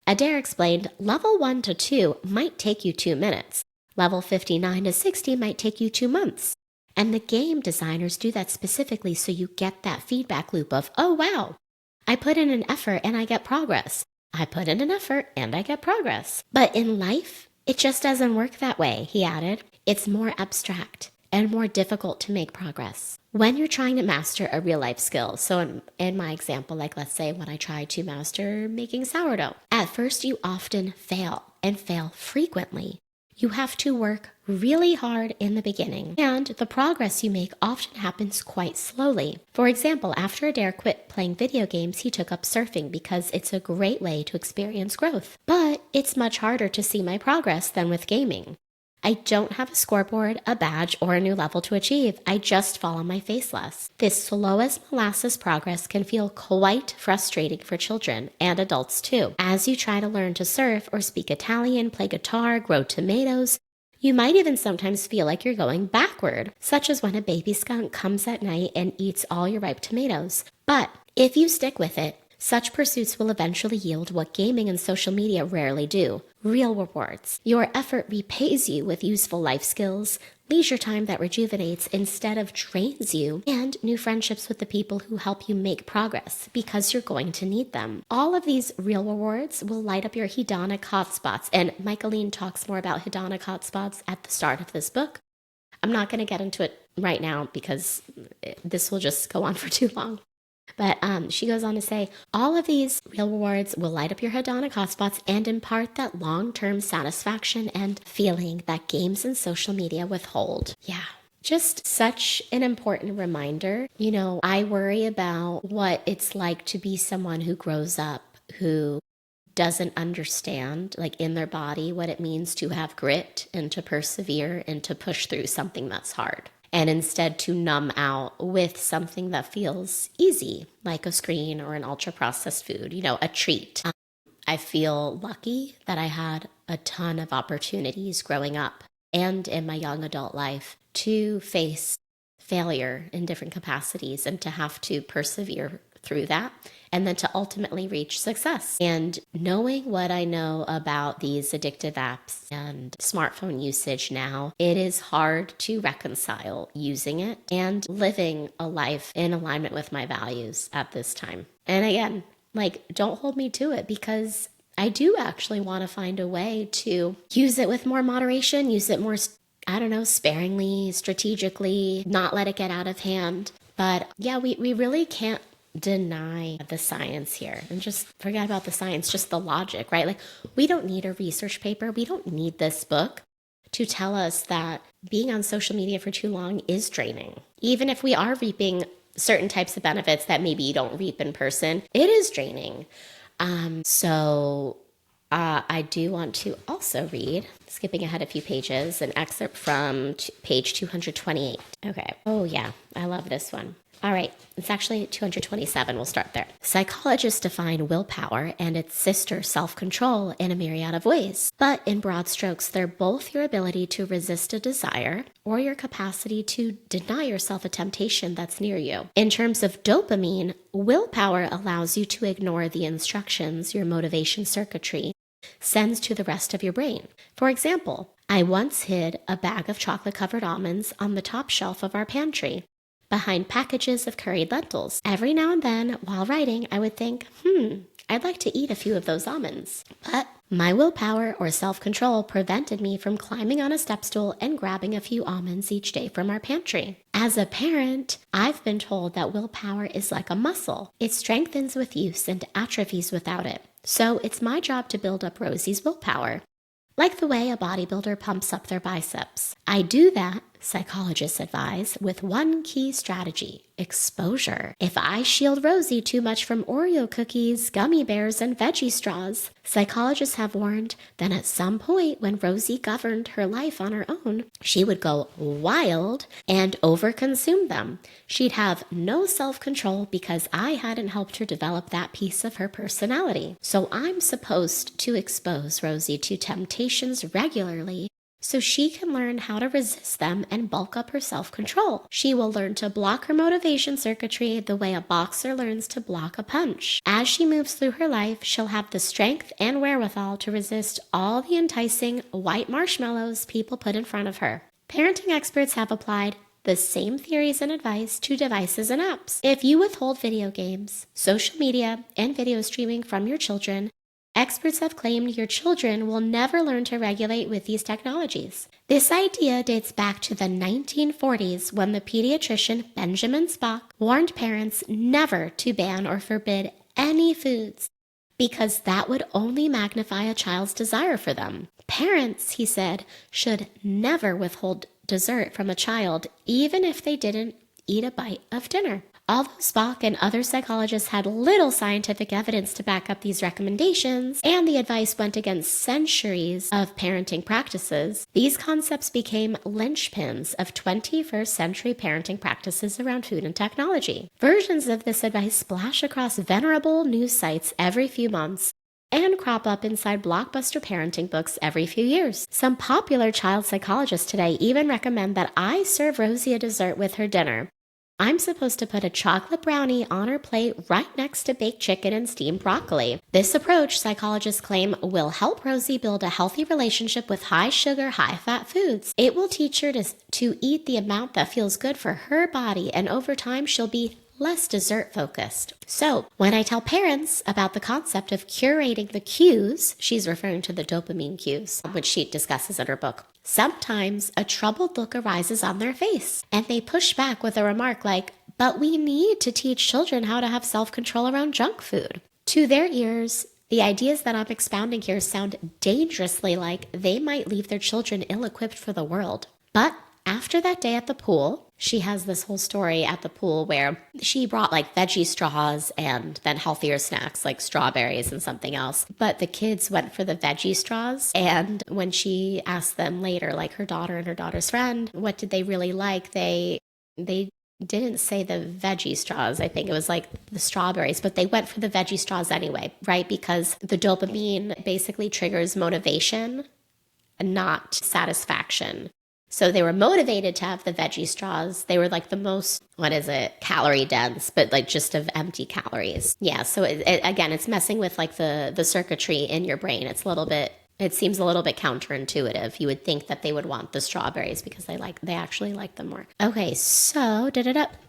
Speaker 1: Adair explained, level 1 to 2 might take you 2 minutes. Level 59 to 60 might take you 2 months. And the game designers do that specifically so you get that feedback loop of, oh wow, I put in an effort and I get progress. I put in an effort and I get progress. But in life, it just doesn't work that way, he added. It's more abstract and more difficult to make progress. When you're trying to master a real life skill, so in my example, like let's say when I tried to master making sourdough, at first you often fail and fail frequently. You have to work really hard in the beginning, and the progress you make often happens quite slowly. For example, after Adair quit playing video games, he took up surfing because it's a great way to experience growth. But it's much harder to see my progress than with gaming. I don't have a scoreboard, a badge, or a new level to achieve. I just fall on my face less. This slow as molasses progress can feel quite frustrating for children and adults too. As you try to learn to surf or speak Italian, play guitar, grow tomatoes, you might even sometimes feel like you're going backward, such as when a baby skunk comes at night and eats all your ripe tomatoes. But if you stick with it, such pursuits will eventually yield what gaming and social media rarely do, real rewards. Your effort repays you with useful life skills, leisure time that rejuvenates instead of drains you, and new friendships with the people who help you make progress, because you're going to need them. All of these real rewards will light up your hedonic hotspots, and Michaeleen talks more about hedonic hotspots at the start of this book. I'm not going to get into it right now because this will just go on for too long. But she goes on to say, all of these real rewards will light up your hedonic hotspots and impart that long-term satisfaction and feeling that games and social media withhold. Yeah, just such an important reminder. I worry about what it's like to be someone who grows up who doesn't understand, like in their body, what it means to have grit and to persevere and to push through something that's hard. And instead to numb out with something that feels easy, like a screen or an ultra-processed food, a treat. I feel lucky that I had a ton of opportunities growing up and in my young adult life to face failure in different capacities and to have to persevere through that, and then to ultimately reach success. And knowing what I know about these addictive apps and smartphone usage now, it is hard to reconcile using it and living a life in alignment with my values at this time. And again, like, don't hold me to it, because I do actually want to find a way to use it with more moderation, use it more, sparingly, strategically, not let it get out of hand. But yeah, we really can't deny the science here and just forget about the science, just the logic, right? Like, we don't need a research paper. We don't need this book to tell us that being on social media for too long is draining. Even if we are reaping certain types of benefits that maybe you don't reap in person, it is draining. I do want to also read, skipping ahead a few pages, an excerpt from page 228. Okay. Oh yeah, I love this one. All right, it's actually 227. We'll start there. Psychologists define willpower and its sister self-control in a myriad of ways. But in broad strokes, they're both your ability to resist a desire or your capacity to deny yourself a temptation that's near you. In terms of dopamine, willpower allows you to ignore the instructions your motivation circuitry sends to the rest of your brain. For example, I once hid a bag of chocolate-covered almonds on the top shelf of our pantry, behind packages of curried lentils. Every now and then, while writing, I would think, I'd like to eat a few of those almonds. But my willpower or self-control prevented me from climbing on a step stool and grabbing a few almonds each day from our pantry. As a parent, I've been told that willpower is like a muscle. It strengthens with use and atrophies without it. So it's my job to build up Rosie's willpower, like the way a bodybuilder pumps up their biceps. I do that, psychologists advise, with one key strategy: exposure. If I shield Rosie too much from Oreo cookies, gummy bears, and veggie straws, psychologists have warned that at some point when Rosie governed her life on her own, she would go wild and overconsume them. She'd have no self-control because I hadn't helped her develop that piece of her personality. So I'm supposed to expose Rosie to temptations regularly so she can learn how to resist them and bulk up her self-control. She will learn to block her motivation circuitry the way a boxer learns to block a punch. As she moves through her life, she'll have the strength and wherewithal to resist all the enticing white marshmallows people put in front of her. Parenting experts have applied the same theories and advice to devices and apps. If you withhold video games, social media, and video streaming from your children, experts have claimed your children will never learn to regulate with these technologies. This idea dates back to the 1940s when the pediatrician Benjamin Spock warned parents never to ban or forbid any foods because that would only magnify a child's desire for them. Parents, he said, should never withhold dessert from a child even if they didn't eat a bite of dinner. Although Spock and other psychologists had little scientific evidence to back up these recommendations, and the advice went against centuries of parenting practices, these concepts became linchpins of 21st century parenting practices around food and technology. Versions of this advice splash across venerable news sites every few months and crop up inside blockbuster parenting books every few years. Some popular child psychologists today even recommend that I serve Rosie a dessert with her dinner. I'm supposed to put a chocolate brownie on her plate right next to baked chicken and steamed broccoli. This approach, psychologists claim, will help Rosie build a healthy relationship with high-sugar, high-fat foods. It will teach her to eat the amount that feels good for her body, and over time she'll be less dessert-focused. So, when I tell parents about the concept of curating the cues, she's referring to the dopamine cues, which she discusses in her book, sometimes a troubled look arises on their face, and they push back with a remark like, "But we need to teach children how to have self-control around junk food." To their ears, the ideas that I'm expounding here sound dangerously like they might leave their children ill-equipped for the world. But after that day at the pool, she has this whole story at the pool where she brought like veggie straws and then healthier snacks like strawberries and something else. But the kids went for the veggie straws. And when she asked them later, like her daughter and her daughter's friend, what did they really like? They didn't say the veggie straws. I think it was like the strawberries, but they went for the veggie straws anyway, right? Because the dopamine basically triggers motivation and not satisfaction. So they were motivated to have the veggie straws. They were like the most, calorie dense, but like just of empty calories. Yeah, so again, it's messing with like the circuitry in your brain. It seems a little bit counterintuitive. You would think that they would want the strawberries because they actually like them more. Okay, so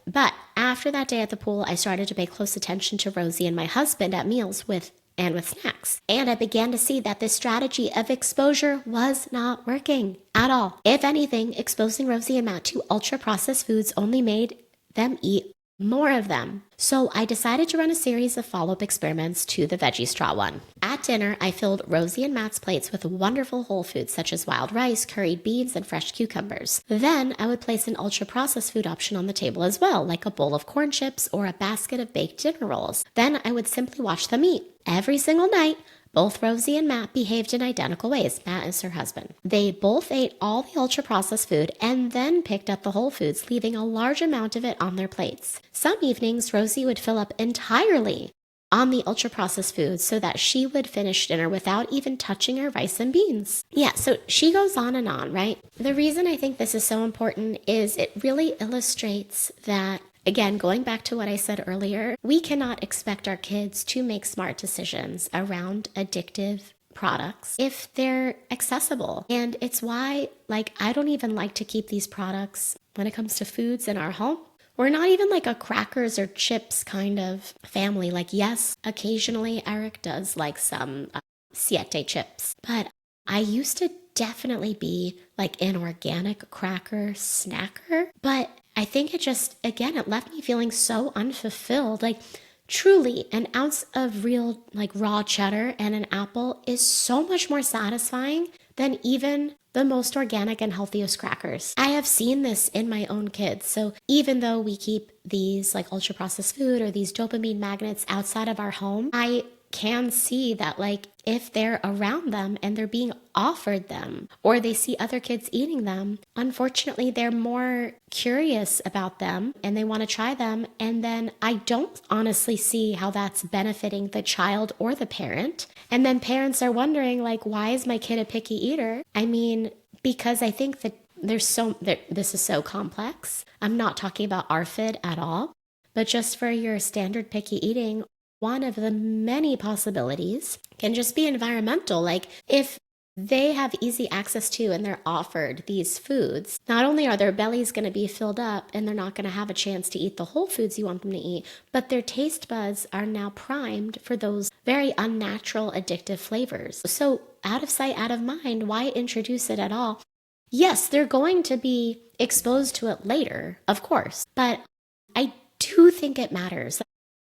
Speaker 1: But after that day at the pool, I started to pay close attention to Rosie and my husband at meals with snacks. And I began to see that this strategy of exposure was not working at all. If anything, exposing Rosie and Matt to ultra-processed foods only made them eat more of them. So I decided to run a series of follow-up experiments to the veggie straw one. At dinner, I filled Rosie and Matt's plates with wonderful whole foods such as wild rice, curried beans, and fresh cucumbers. Then I would place an ultra-processed food option on the table as well, like a bowl of corn chips or a basket of baked dinner rolls. Then I would simply watch them eat. Every single night, both Rosie and Matt behaved in identical ways. Matt is her husband. They both ate all the ultra-processed food and then picked up the whole foods, leaving a large amount of it on their plates. Some evenings, Rosie would fill up entirely on the ultra-processed foods so that she would finish dinner without even touching her rice and beans. Yeah, so she goes on and on, right? The reason I think this is so important is it really illustrates that, again, going back to what I said earlier, we cannot expect our kids to make smart decisions around addictive products if they're accessible. And it's why, I don't even like to keep these products when it comes to foods in our home. We're not even like a crackers or chips kind of family. Yes, occasionally Eric does like some Siete chips, but I used to definitely be like an organic cracker snacker, but I think it left me feeling so unfulfilled. Truly, an ounce of real, raw cheddar and an apple is so much more satisfying than even the most organic and healthiest crackers. I have seen this in my own kids. So even though we keep these ultra processed food or these dopamine magnets outside of our home, I can see that if they're around them and they're being offered them or they see other kids eating them, unfortunately they're more curious about them and they want to try them. And then I don't honestly see how that's benefiting the child or the parent. And then parents are wondering why is my kid a picky eater? I mean, because I think that this is so complex. I'm not talking about ARFID at all, but just for your standard picky eating, one of the many possibilities can just be environmental. If they have easy access to and they're offered these foods, not only are their bellies going to be filled up and they're not going to have a chance to eat the whole foods you want them to eat, but their taste buds are now primed for those very unnatural addictive flavors. So out of sight, out of mind, why introduce it at all? Yes, they're going to be exposed to it later, of course, but I do think it matters.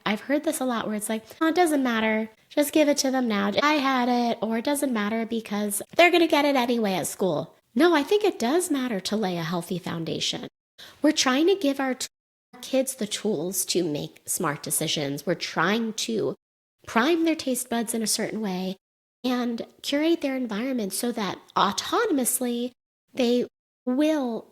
Speaker 1: I've heard this a lot where it's it doesn't matter. Just give it to them now. I had it, or it doesn't matter because they're going to get it anyway at school. No, I think it does matter to lay a healthy foundation. We're trying to give our kids the tools to make smart decisions. We're trying to prime their taste buds in a certain way and curate their environment so that autonomously they will,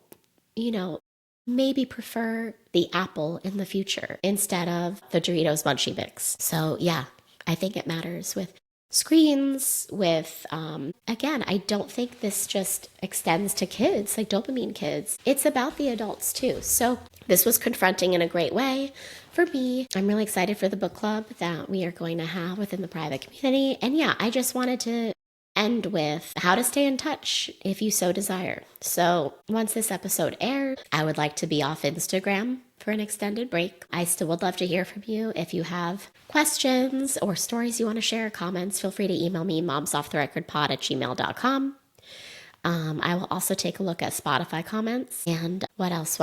Speaker 1: maybe prefer the apple in the future instead of the Doritos Munchie Mix. So yeah, I think it matters with screens, with, again, I don't think this just extends to kids, like Dopamine Kids. It's about the adults too. So this was confronting in a great way for me. I'm really excited for the book club that we are going to have within the private community. And yeah, I just wanted to end with how to stay in touch if you so desire. So once this episode airs, I would like to be off Instagram for an extended break. I still would love to hear from you. If you have questions or stories you want to share, comments, feel free to email me, momsofftherecordpod@gmail.com. I will also take a look at Spotify comments. And what else?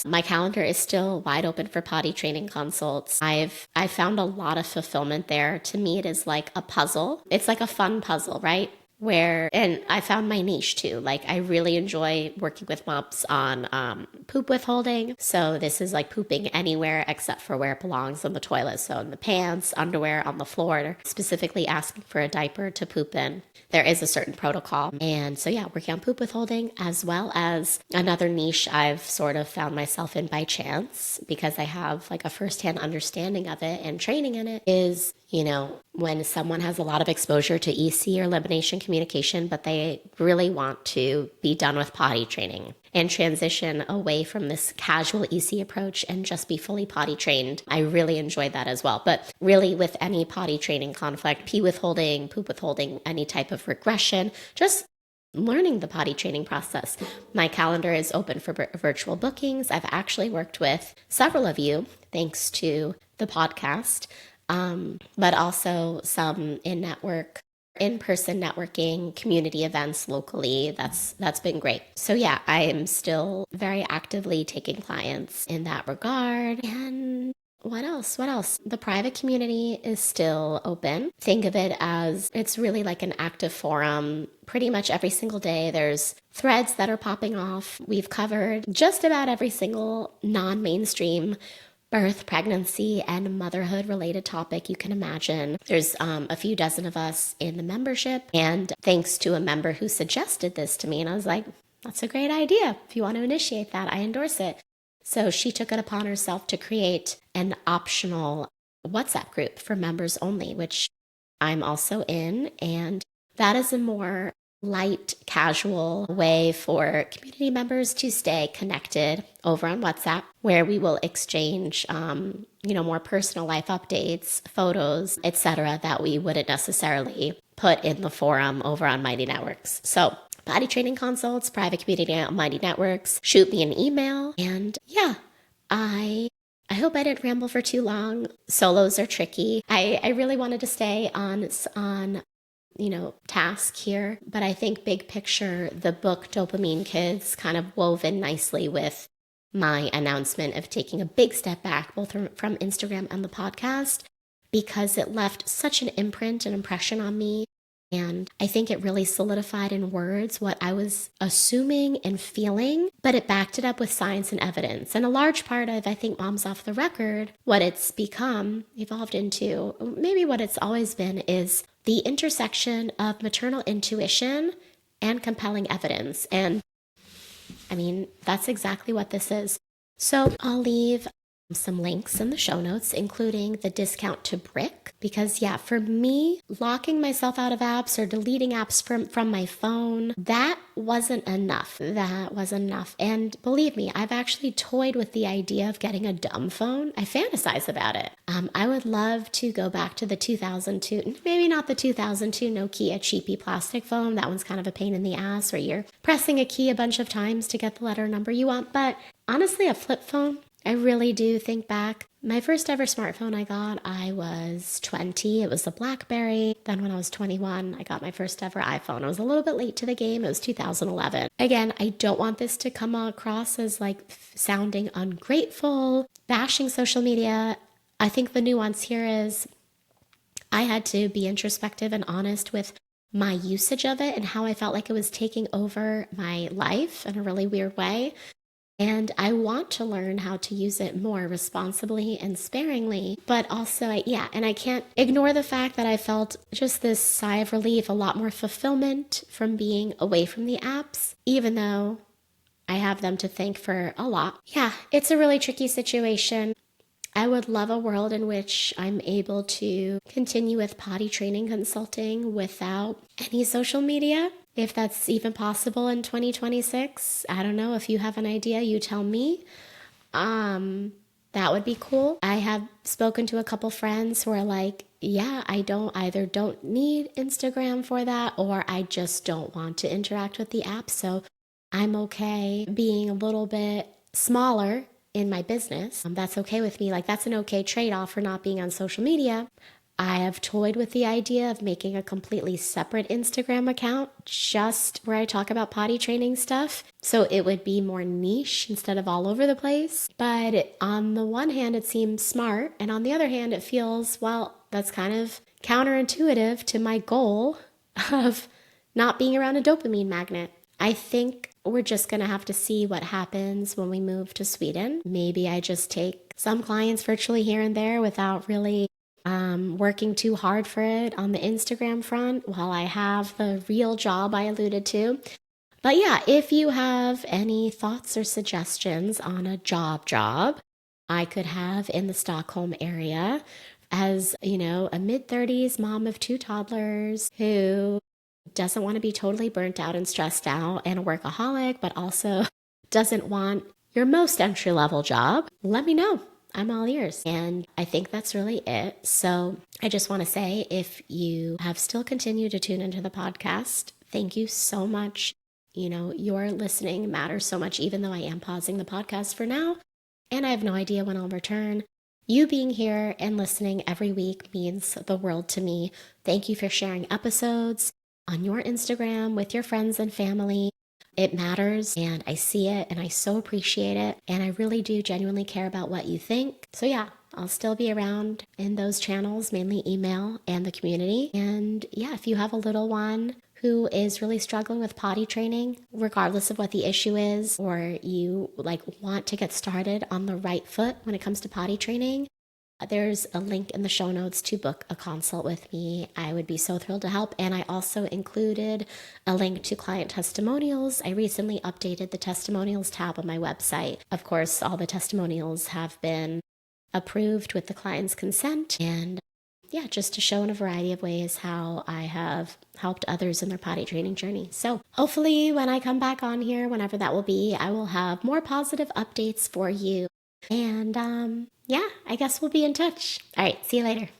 Speaker 1: My calendar is still wide open for potty training consults. I found a lot of fulfillment there. To me, it is like a puzzle. It's like a fun puzzle, right? And I found my niche too. I really enjoy working with moms on poop withholding. So this is pooping anywhere except for where it belongs, on the toilet. So in the pants, underwear, on the floor, specifically asking for a diaper to poop in. There is a certain protocol. And so yeah, working on poop withholding, as well as another niche I've sort of found myself in by chance because I have a firsthand understanding of it and training in it, is when someone has a lot of exposure to EC or elimination communication, but they really want to be done with potty training and transition away from this casual EC approach and just be fully potty trained. I really enjoyed that as well. But really, with any potty training conflict, pee withholding, poop withholding, any type of regression, just learning the potty training process. My calendar is open for virtual bookings. I've actually worked with several of you thanks to the podcast, but also some in-person networking, community events locally. That's been great. So yeah, I am still very actively taking clients in that regard. And what else? The private community is still open. Think of it as it's really like an active forum. Pretty much every single day, there's threads that are popping off. We've covered just about every single non-mainstream birth, pregnancy, and motherhood related topic you can imagine. There's a few dozen of us in the membership, and thanks to a member who suggested this to me, and I was like, that's a great idea. If you want to initiate that, I endorse it. So she took it upon herself to create an optional WhatsApp group for members only, which I'm also in. And that is a more light, casual way for community members to stay connected over on WhatsApp, where we will exchange, more personal life updates, photos, etc., that we wouldn't necessarily put in the forum over on Mighty Networks. So potty training consults, private community on Mighty Networks, shoot me an email. And yeah, I hope I didn't ramble for too long. Solos are tricky. I really wanted to stay on task here, but I think big picture, the book Dopamine Kids kind of wove in nicely with my announcement of taking a big step back, both from Instagram and the podcast, because it left such an imprint and impression on me. And I think it really solidified in words what I was assuming and feeling, but it backed it up with science and evidence. And a large part of, I think, Moms Off the Record, what it's become, evolved into, maybe what it's always been, is the intersection of maternal intuition and compelling evidence. And I mean, that's exactly what this is. So I'll leave some links in the show notes, including the discount to Brick, because for me, locking myself out of apps or deleting apps from my phone, that wasn't enough. And believe me, I've actually toyed with the idea of getting a dumb phone. I fantasize about it. I would love to go back to the 2002, maybe not the 2002 Nokia cheapy plastic phone. That one's kind of a pain in the ass, where you're pressing a key a bunch of times to get the letter number you want. But honestly, a flip phone, I really do think back. My first ever smartphone I got, I was 20. It was a BlackBerry. Then when I was 21, I got my first ever iPhone. I was a little bit late to the game. It was 2011. Again, I don't want this to come across as like sounding ungrateful, bashing social media. I think the nuance here is I had to be introspective and honest with my usage of it and how I felt like it was taking over my life in a really weird way. And I want to learn how to use it more responsibly and sparingly, but also, and I can't ignore the fact that I felt just this sigh of relief, a lot more fulfillment from being away from the apps, even though I have them to thank for a lot. Yeah, it's a really tricky situation. I would love a world in which I'm able to continue with potty training consulting without any social media. If that's even possible in 2026, I don't know. If you have an idea, you tell me. That would be cool. I have spoken to a couple friends who are like, I don't need Instagram for that, or I just don't want to interact with the app. So I'm okay being a little bit smaller in my business. That's okay with me. Like, that's an okay trade-off for not being on social media. I have toyed with the idea of making a completely separate Instagram account just where I talk about potty training stuff. So it would be more niche instead of all over the place. But on the one hand, it seems smart. And on the other hand, it feels, that's kind of counterintuitive to my goal of not being around a dopamine magnet. I think we're just going to have to see what happens when we move to Sweden. Maybe I just take some clients virtually here and there without really working too hard for it on the Instagram front while I have the real job I alluded to. But if you have any thoughts or suggestions on a job I could have in the Stockholm area as, a mid-30s mom of 2 toddlers who doesn't want to be totally burnt out and stressed out and a workaholic, but also doesn't want your most entry-level job, let me know. I'm all ears. And I think that's really it. So I just want to say, if you have still continued to tune into the podcast, thank you so much. Your listening matters so much, even though I am pausing the podcast for now, and I have no idea when I'll return. You being here and listening every week means the world to me. Thank you for sharing episodes on your Instagram with your friends and family. It matters, and I see it, and I so appreciate it, and I really do genuinely care about what you think. So yeah, I'll still be around in those channels, mainly email and the community. And yeah, if you have a little one who is really struggling with potty training, regardless of what the issue is, or you want to get started on the right foot when it comes to potty training, there's a link in the show notes to book a consult with me. I would be so thrilled to help. And I also included a link to client testimonials. I recently updated the testimonials tab on my website. Of course, all the testimonials have been approved with the client's consent. And yeah, just to show in a variety of ways how I have helped others in their potty training journey. So hopefully when I come back on here, whenever that will be, I will have more positive updates for you. And yeah, I guess we'll be in touch. All right, see you later.